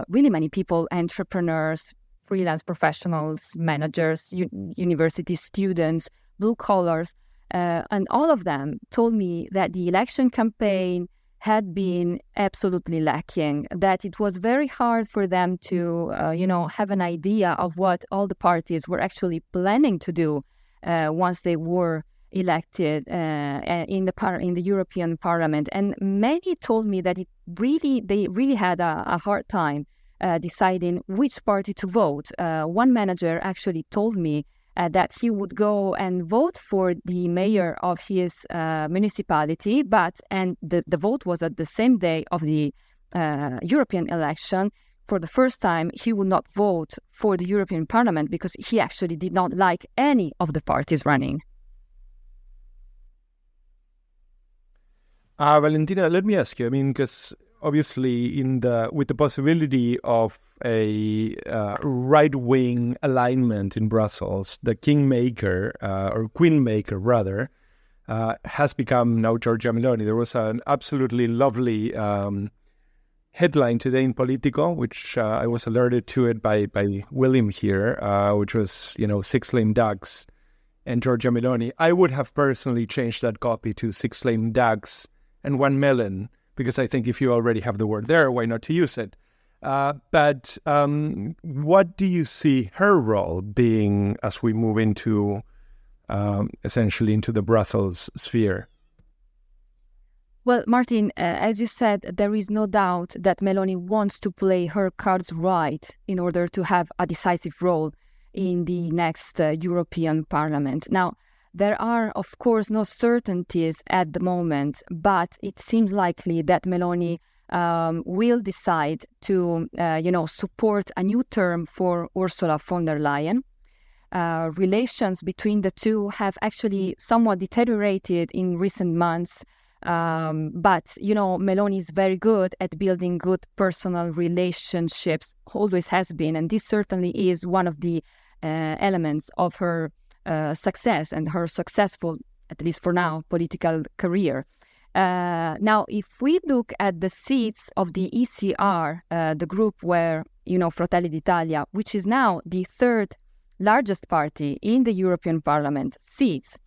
really many people, entrepreneurs, freelance professionals, managers, university students, blue collars, and all of them told me that the election campaign had been absolutely lacking, that it was very hard for them to, have an idea of what all the parties were actually planning to do once they were elected in the European Parliament. And many told me that they really had a hard time deciding which party to vote. One manager actually told me that he would go and vote for the mayor of his municipality, and the vote was at the same day of the European election. For the first time, he would not vote for the European Parliament because he actually did not like any of the parties running. Valentina, let me ask you, because obviously with the possibility of a right-wing alignment in Brussels, the kingmaker, or queenmaker rather, has become now Giorgia Meloni. There was an absolutely lovely headline today in Politico, which I was alerted to it by William here, which was, 6 lame ducks and Giorgia Meloni. I would have personally changed that copy to 6 lame ducks and 1 melon, because I think if you already have the word there, why not to use it? But what do you see her role being as we move into, essentially, into the Brussels sphere? Well, Martin, as you said, there is no doubt that Meloni wants to play her cards right in order to have a decisive role in the next European Parliament. Now, there are, of course, no certainties at the moment, but it seems likely that Meloni will decide to, support a new term for Ursula von der Leyen. Relations between the two have actually somewhat deteriorated in recent months. But, Meloni is very good at building good personal relationships, always has been. And this certainly is one of the elements of her success and her successful, at least for now, political career. Now, if we look at the seats of the ECR, the group where, Fratelli d'Italia, which is now the third largest party in the European Parliament seats,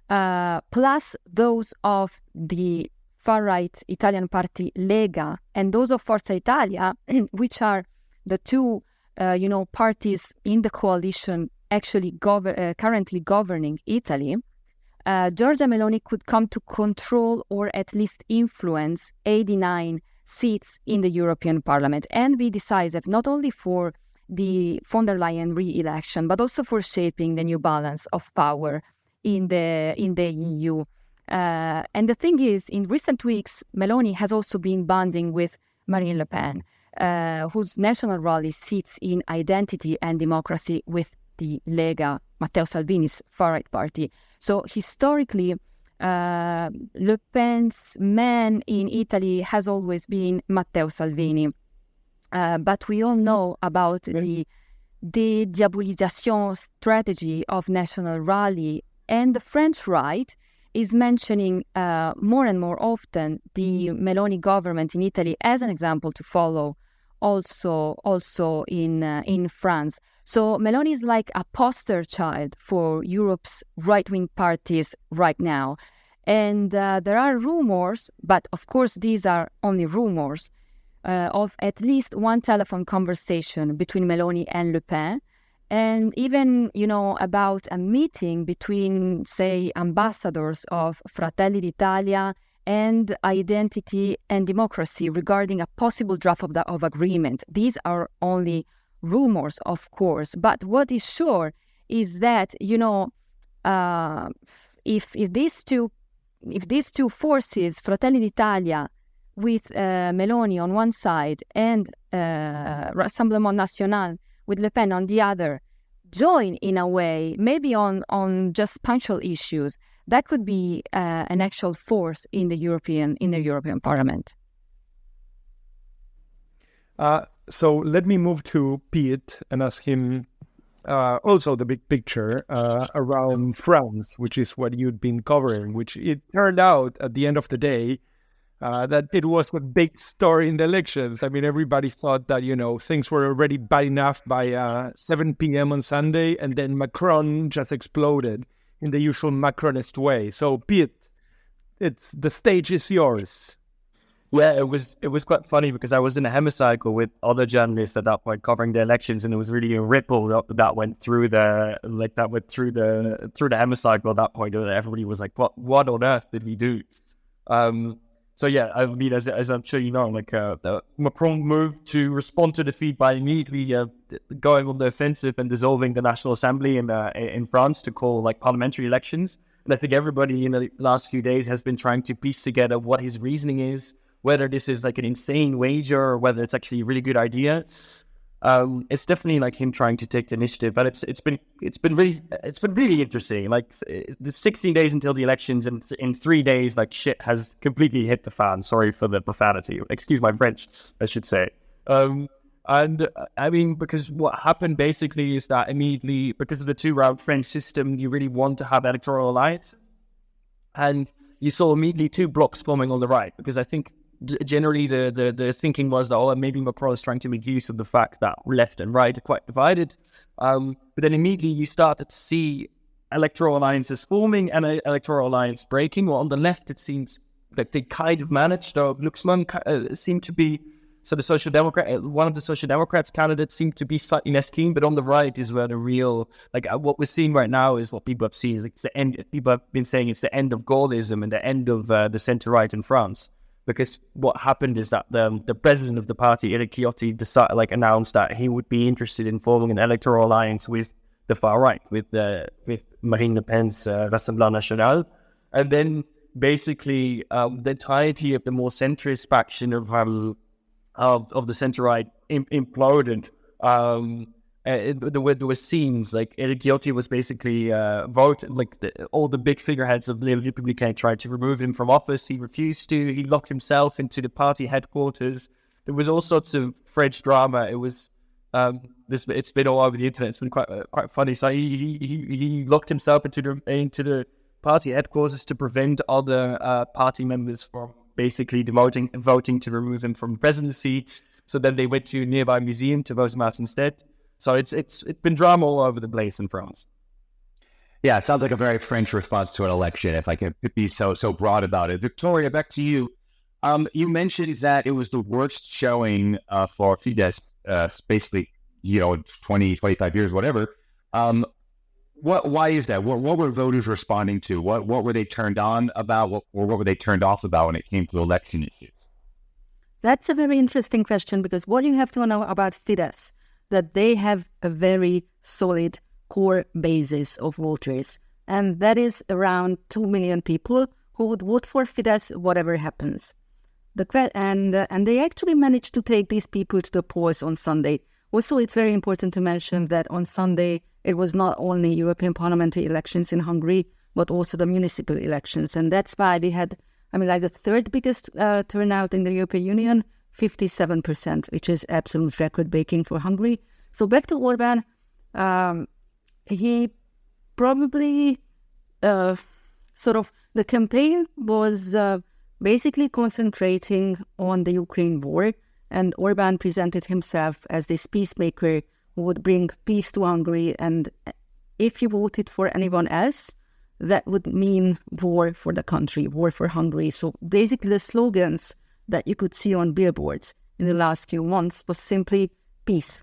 plus those of the far-right Italian party Lega and those of Forza Italia, which are the two, parties in the coalition actually currently governing Italy, Giorgia Meloni could come to control or at least influence 89 seats in the European Parliament and be decisive not only for the von der Leyen re-election, but also for shaping the new balance of power in the EU. And the thing is, in recent weeks, Meloni has also been bonding with Marine Le Pen, whose national rally sits in identity and democracy with the Lega, Matteo Salvini's far-right party. So historically, Le Pen's man in Italy has always been Matteo Salvini. But we all know about the diabolisation strategy of national rally. And the French right is mentioning more and more often the Meloni government in Italy as an example to follow also in France. So Meloni is like a poster child for Europe's right-wing parties right now. And there are rumors, but of course these are only rumors, of at least one telephone conversation between Meloni and Le Pen. And even, about a meeting between, say, ambassadors of Fratelli d'Italia and Identity and Democracy regarding a possible draft of agreement. These are only rumors, of course. But what is sure is that, if these two forces, Fratelli d'Italia with Meloni on one side and Rassemblement National with Le Pen on the other, join in a way, maybe on just punctual issues, that could be an actual force in the European Parliament. So let me move to Pete and ask him also the big picture around France, which is what you'd been covering, which it turned out at the end of the day that it was a big story in the elections. I mean, everybody thought that, things were already bad enough by 7 p.m. on Sunday, and then Macron just exploded in the usual Macronist way. So, Pete, the stage is yours. Yeah, it was quite funny because I was in a hemicycle with other journalists at that point covering the elections, and it was really a ripple that went through the hemicycle at that point. Everybody was like, "What on earth did he do?" So yeah, I mean, as I'm sure you know, the Macron moved to respond to defeat by immediately going on the offensive and dissolving the National Assembly in France to call parliamentary elections. And I think everybody in the last few days has been trying to piece together what his reasoning is, whether this is an insane wager or whether it's actually a really good idea. It's definitely him trying to take the initiative, but it's been really interesting. The 16 days until the elections, and in 3 days, shit has completely hit the fan. Sorry for the profanity. Excuse my French, I should say. And I mean, because what happened basically is that immediately, because of the 2-round French system, you really want to have electoral alliances, and you saw immediately 2 blocs forming on the right, because I think generally the thinking was that maybe Macron is trying to make use of the fact that left and right are quite divided. But then immediately you started to see electoral alliances forming and electoral alliance breaking. Well, on the left, it seems that they kind of managed. Glucksmann seemed to be, so the Social Democrat, one of the Social Democrats candidates seemed to be slightly less keen. But on the right is where the real, what we're seeing right now is what people have seen. It's the end. People have been saying it's the end of Gaullism and the end of the centre right in France. Because what happened is that the president of the party, Eric Ciotti, announced that he would be interested in forming an electoral alliance with the far right, with Marine Le Pen's Rassemblement National, and then basically the entirety of the more centrist faction of the centre right imploded. There were scenes like Eric Ciotti was basically voted, all the big figureheads of Les Républicains tried to remove him from office. He refused to. He locked himself into the party headquarters. There was all sorts of French drama. It was it's been all over the internet. It's been quite funny. So he locked himself into the party headquarters to prevent other party members from basically voting to remove him from the presidency. So then they went to a nearby museum to vote him out instead. So it's been drama all over the place in France. Yeah, it sounds like a very French response to an election, if I could be so broad about it. Victoria, back to you. You mentioned that it was the worst showing for Fidesz, basically, 20, 25 years, whatever. Why is that? What were voters responding to? What were they turned on about, or what were they turned off about when it came to election issues? That's a very interesting question, because what you have to know about Fidesz, that they have a very solid core basis of voters, and that is around 2 million people who would vote for Fidesz whatever happens. And they actually managed to take these people to the polls on Sunday. Also, it's very important to mention that on Sunday, it was not only European parliamentary elections in Hungary, but also the municipal elections. And that's why they had, the third biggest turnout in the European Union, 57%, which is absolute record-breaking for Hungary. So back to Orbán, he probably the campaign was basically concentrating on the Ukraine war, and Orbán presented himself as this peacemaker who would bring peace to Hungary, and if you voted for anyone else, that would mean war for the country, war for Hungary. So basically the slogans that you could see on billboards in the last few months was simply peace,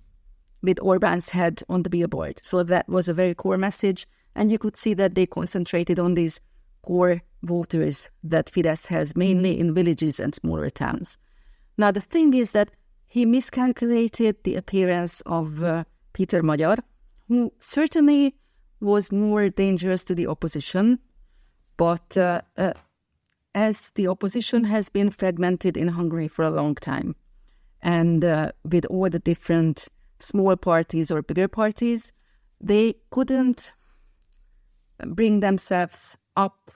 with Orbán's head on the billboard. So that was a very core message, and you could see that they concentrated on these core voters that Fidesz has mainly in villages and smaller towns. Now the thing is that he miscalculated the appearance of Péter Magyar, who certainly was more dangerous to the opposition, but as the opposition has been fragmented in Hungary for a long time, and with all the different small parties or bigger parties, they couldn't bring themselves up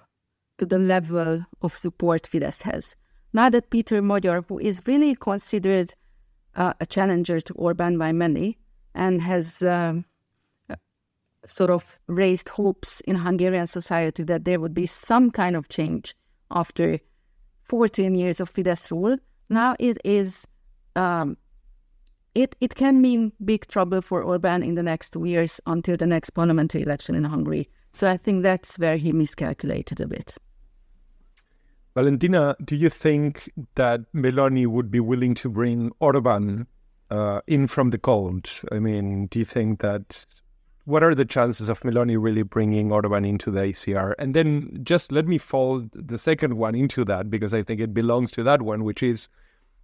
to the level of support Fidesz has. Now that Péter Magyar, who is really considered a challenger to Orbán by many, and has raised hopes in Hungarian society that there would be some kind of change after 14 years of Fidesz rule, now it is it can mean big trouble for Orbán in the next 2 years until the next parliamentary election in Hungary. So I think that's where he miscalculated a bit. Valentina, do you think that Meloni would be willing to bring Orbán in from the cold? Do you think that... What are the chances of Meloni really bringing Orbán into the ACR? And then just let me fold the second one into that, because I think it belongs to that one, which is,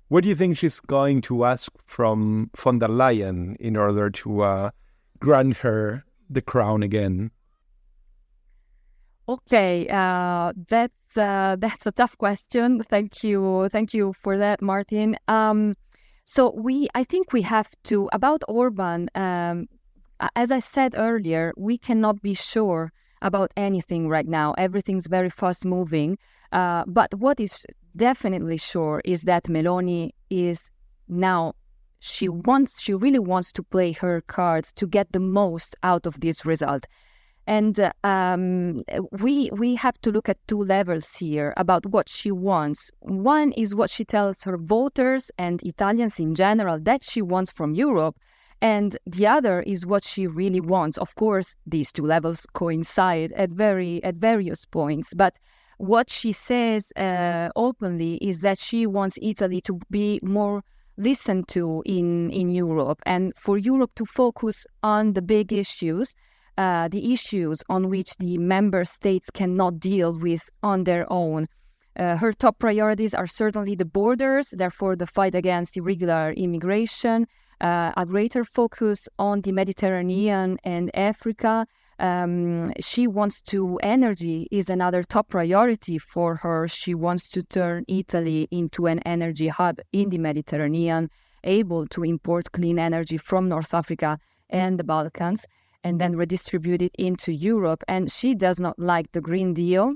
what do you think she's going to ask from von der Leyen in order to grant her the crown again? Okay, that's a tough question. Thank you for that, Martin. I think we have to, about Orbán, as I said earlier, we cannot be sure about anything right now. Everything's very fast moving. But what is definitely sure is that Meloni is now, she really wants to play her cards to get the most out of this result. And we have to look at two levels here about what she wants. One is what she tells her voters and Italians in general that she wants from Europe. And the other is what she really wants. Of course, these two levels coincide at various points. But what she says openly is that she wants Italy to be more listened to in Europe, and for Europe to focus on the big issues, the issues on which the member states cannot deal with on their own. Her top priorities are certainly the borders, therefore the fight against irregular immigration, a greater focus on the Mediterranean and Africa. She wants to, energy is another top priority for her. She wants to turn Italy into an energy hub in the Mediterranean, able to import clean energy from North Africa and the Balkans, and then redistribute it into Europe. And she does not like the Green Deal.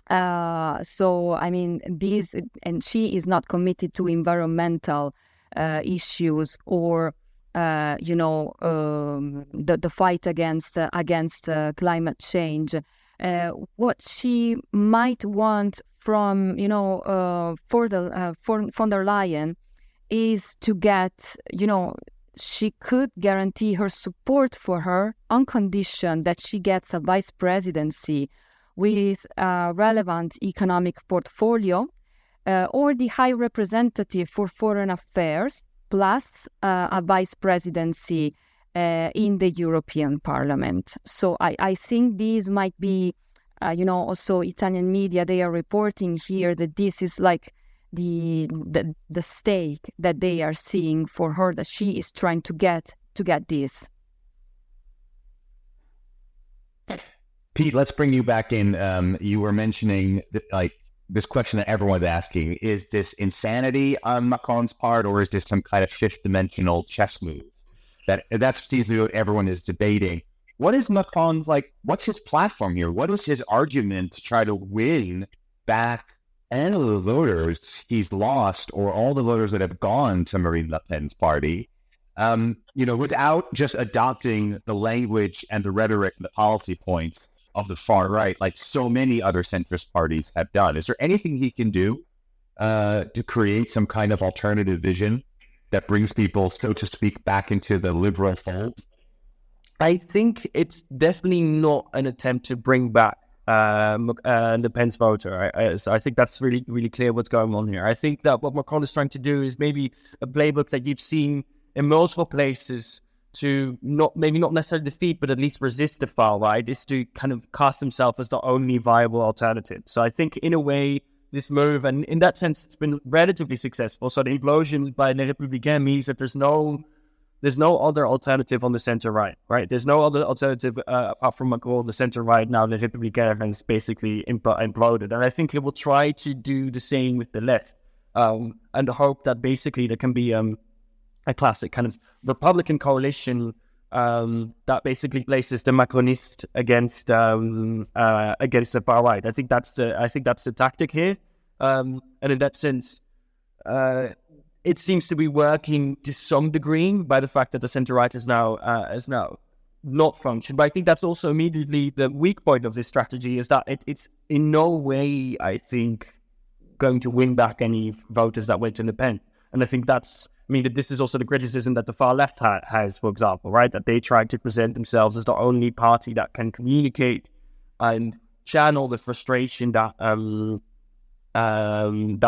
So, I mean, and she is not committed to environmental issues or the fight against climate change. What she might want from von der Leyen is to get she could guarantee her support for her on condition that she gets a vice presidency with a relevant economic portfolio, or the High Representative for Foreign Affairs, plus a vice presidency in the European Parliament. So I think these might be, also Italian media, they are reporting here that this is like the stake that they are seeing for her, that she is trying to get this. Pete, let's bring you back in. You were mentioning this question that everyone's asking: is this insanity on Macron's part, or is this some kind of fifth-dimensional chess move? That seems to be what everyone is debating. What is Macron's what's his platform here? What is his argument to try to win back any of the voters he's lost, or all the voters that have gone to Marine Le Pen's party, without just adopting the language and the rhetoric and the policy points of the far right, like so many other centrist parties have done? Is there anything he can do to create some kind of alternative vision that brings people, so to speak, back into the liberal fold? I think it's definitely not an attempt to bring back Le Pen's voter. So I think that's really, really clear what's going on here. I think that what Macron is trying to do is maybe a playbook that you've seen in multiple places to not necessarily defeat, but at least resist the far right, is to kind of cast himself as the only viable alternative. So I think in a way, this move, and in that sense, it's been relatively successful. So the implosion by Les Républicains means that there's no other alternative on the center right? There's no other alternative apart from Macron. The center right now, Les Républicains, has basically imploded. And I think he will try to do the same with the left, and hope that basically there can be a classic kind of Republican coalition that basically places the Macronist against the far right. I think that's the tactic here, and in that sense, it seems to be working to some degree by the fact that the center right is now not functioned. But I think that's also immediately the weak point of this strategy, is that it's in no way, I think, going to win back any voters that went to Le Pen. And I think this is also the criticism that the far left has, for example, right? That they try to present themselves as the only party that can communicate and channel the frustration that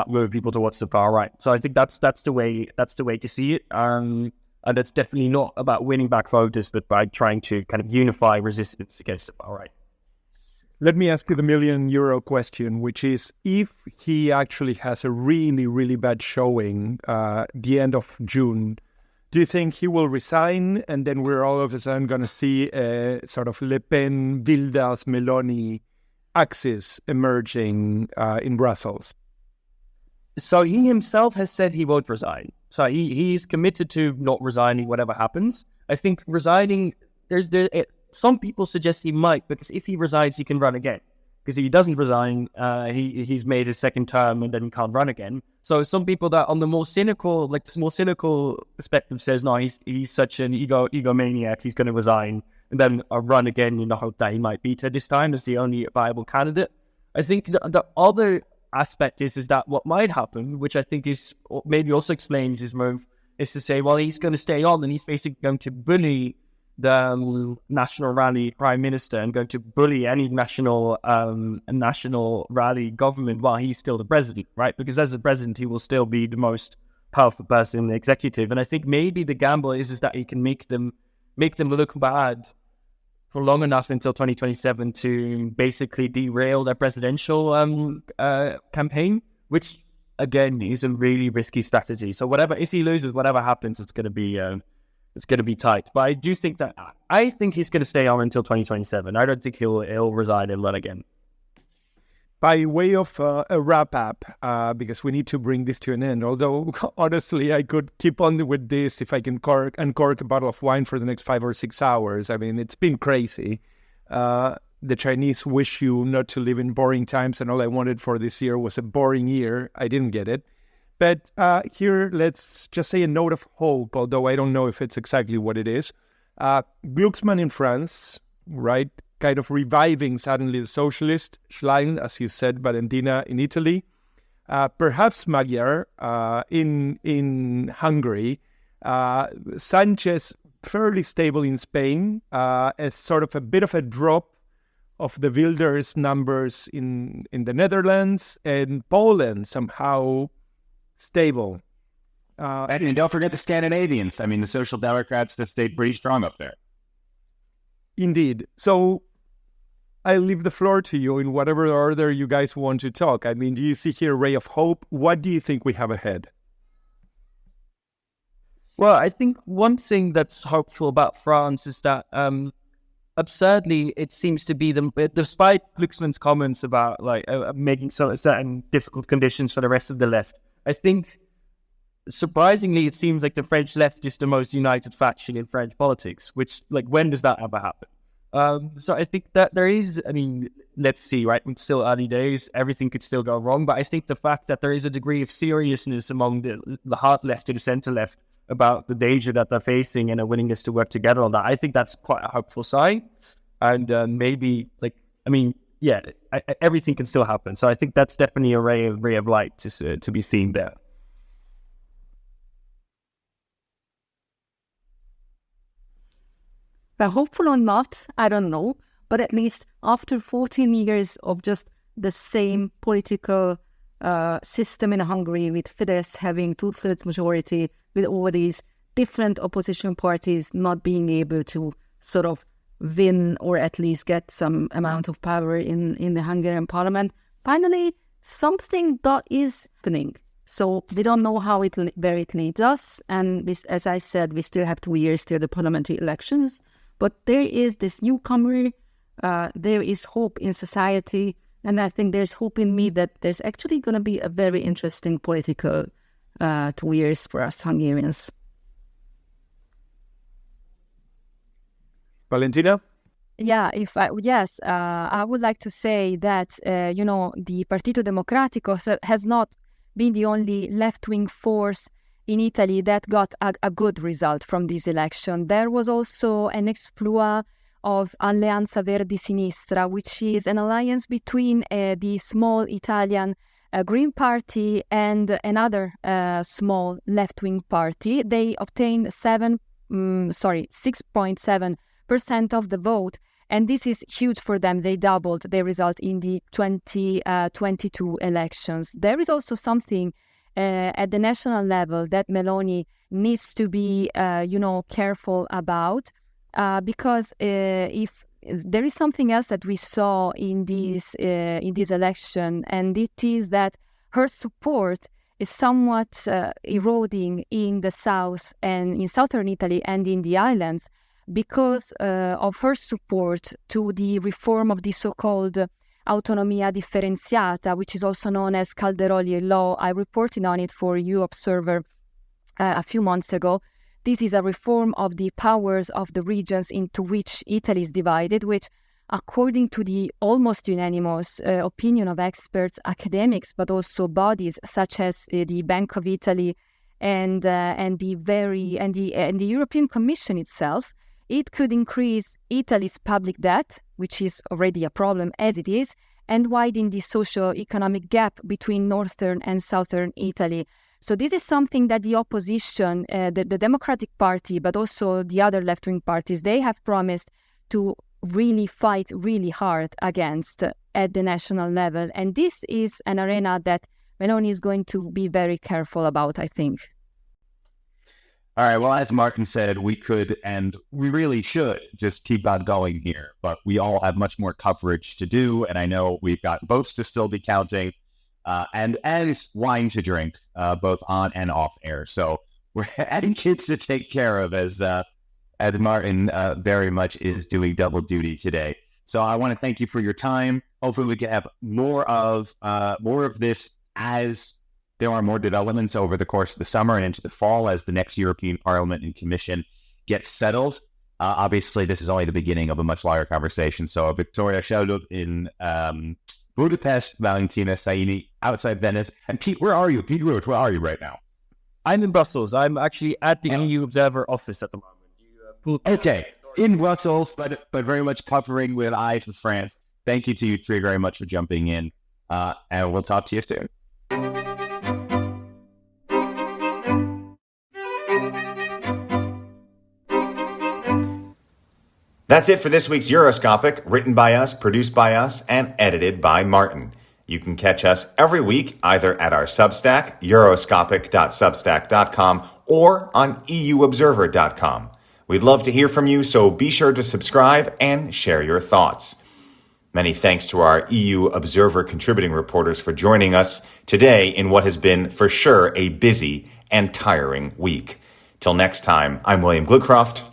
move people towards the far right. So I think that's the way to see it. And that's definitely not about winning back voters, but by trying to kind of unify resistance against the far right. Let me ask you the €1,000,000 question, which is, if he actually has a really, really bad showing the end of June, do you think he will resign, and then we're all of a sudden going to see a sort of Le Pen, Wilders, Meloni axis emerging in Brussels? So he himself has said he won't resign. So he's committed to not resigning whatever happens. I think resigning, some people suggest he might, because if he resigns, he can run again. Because if he doesn't resign, he's made his second term and then he can't run again. So some people that on the more cynical perspective says, no, he's such an egomaniac, he's going to resign. and then run again in the hope that he might beat her this time as the only viable candidate. I think the other aspect is that what might happen, which I think is maybe also explains his move, is to say, well, he's going to stay on and he's basically going to bully the National Rally Prime Minister and going to bully any national rally government while he's still the president, right? Because as the president, he will still be the most powerful person in the executive. And I think maybe the gamble is that he can make them look bad for long enough until 2027 to basically derail their presidential campaign, which again is a really risky strategy. So if he loses, whatever happens, it's going to be tight. But I think he's going to stay on until 2027. I don't think he'll resign and run again. By way of a wrap-up, because we need to bring this to an end, although honestly I could keep on with this if I can uncork a bottle of wine for the next 5 or 6 hours. I mean, it's been crazy. The Chinese wish you not to live in boring times, and all I wanted for this year was a boring year. I didn't get it. But here, let's just say a note of hope, although I don't know if it's exactly what it is. Glucksmann in France, right? Kind of reviving suddenly the socialist. Schlein, as you said, Valentina in Italy. Perhaps Magyar in Hungary. Sanchez, fairly stable in Spain. As sort of a bit of a drop of the Wilders numbers in the Netherlands. And Poland somehow stable. And don't forget the Scandinavians. I mean, the Social Democrats have stayed pretty strong up there. Indeed. So I leave the floor to you in whatever order you guys want to talk. I mean, do you see here a ray of hope? What do you think we have ahead? Well, I think one thing that's hopeful about France is that absurdly, it seems to be despite Glucksmann's comments about making certain difficult conditions for the rest of the left, I think surprisingly, it seems like the French left is the most united faction in French politics, which, when does that ever happen? So I think that there is, let's see, right? It's still early days. Everything could still go wrong. But I think the fact that there is a degree of seriousness among the hard left and the center left about the danger that they're facing and a willingness to work together on that, I think that's quite a hopeful sign. And maybe, everything can still happen. So I think that's definitely a ray of light to be seen there. Well, hopeful or not, I don't know. But at least after 14 years of just the same political system in Hungary, with Fidesz having 2/3 majority, with all these different opposition parties not being able to sort of win or at least get some amount of power in the Hungarian parliament, finally something that is happening. So we don't know where it leads us. And as I said, we still have 2 years till the parliamentary elections. But there is this newcomer, there is hope in society, and I think there's hope in me that there's actually going to be a very interesting political 2 years for us Hungarians. Valentina? Yeah, I would like to say that, the Partito Democratico has not been the only left-wing force in Italy that got a good result from this election. There was also an exploit of Alleanza Verdi Sinistra, which is an alliance between the small Italian Green Party and another small left-wing party. They obtained 6.7% of the vote, and this is huge for them. They doubled their result in the 2022 elections. There is also something at the national level that Meloni needs to be, careful about, because if there is something else that we saw in this election, and it is that her support is somewhat eroding in the south and in southern Italy and in the islands because of her support to the reform of the so-called autonomia differenziata, which is also known as Calderoli law. I reported on it for EU Observer a few months ago. This is a reform of the powers of the regions into which Italy is divided, which, according to the almost unanimous opinion of experts, academics, but also bodies such as the Bank of Italy and the European Commission itself, It could increase Italy's public debt, which is already a problem as it is, and widen the socio-economic gap between northern and southern Italy. So this is something that the opposition, the Democratic Party, but also the other left-wing parties, they have promised to really fight really hard against at the national level. And this is an arena that Meloni is going to be very careful about, I think. All right. Well, as Martin said, we could and we really should just keep on going here, but we all have much more coverage to do. And I know we've got votes to still be counting and wine to drink, both on and off air. So we're adding kids to take care of as Martin very much is doing double duty today. So I want to thank you for your time. Hopefully we can have more of this as there are more developments over the course of the summer and into the fall as the next European Parliament and Commission gets settled. Obviously, this is only the beginning of a much larger conversation. So Victoria Sheldon in Budapest, Valentina Saini outside Venice. And Pete, where are you? Pete Root, where are you right now? I'm in Brussels. I'm actually at the EU Observer office at the moment. Okay, in Brussels, but very much covering with eye to France. Thank you to you three very much for jumping in. And we'll talk to you soon. That's it for this week's Euroscopic, written by us, produced by us, and edited by Martin. You can catch us every week either at our Substack, euroscopic.substack.com, or on euobserver.com. We'd love to hear from you, so be sure to subscribe and share your thoughts. Many thanks to our EU Observer contributing reporters for joining us today in what has been, for sure, a busy and tiring week. Till next time, I'm William Glucroft.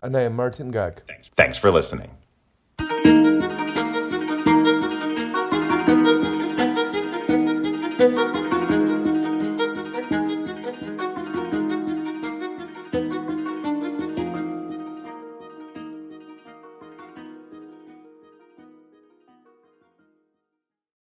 And I am Martin Gag. Thanks for listening.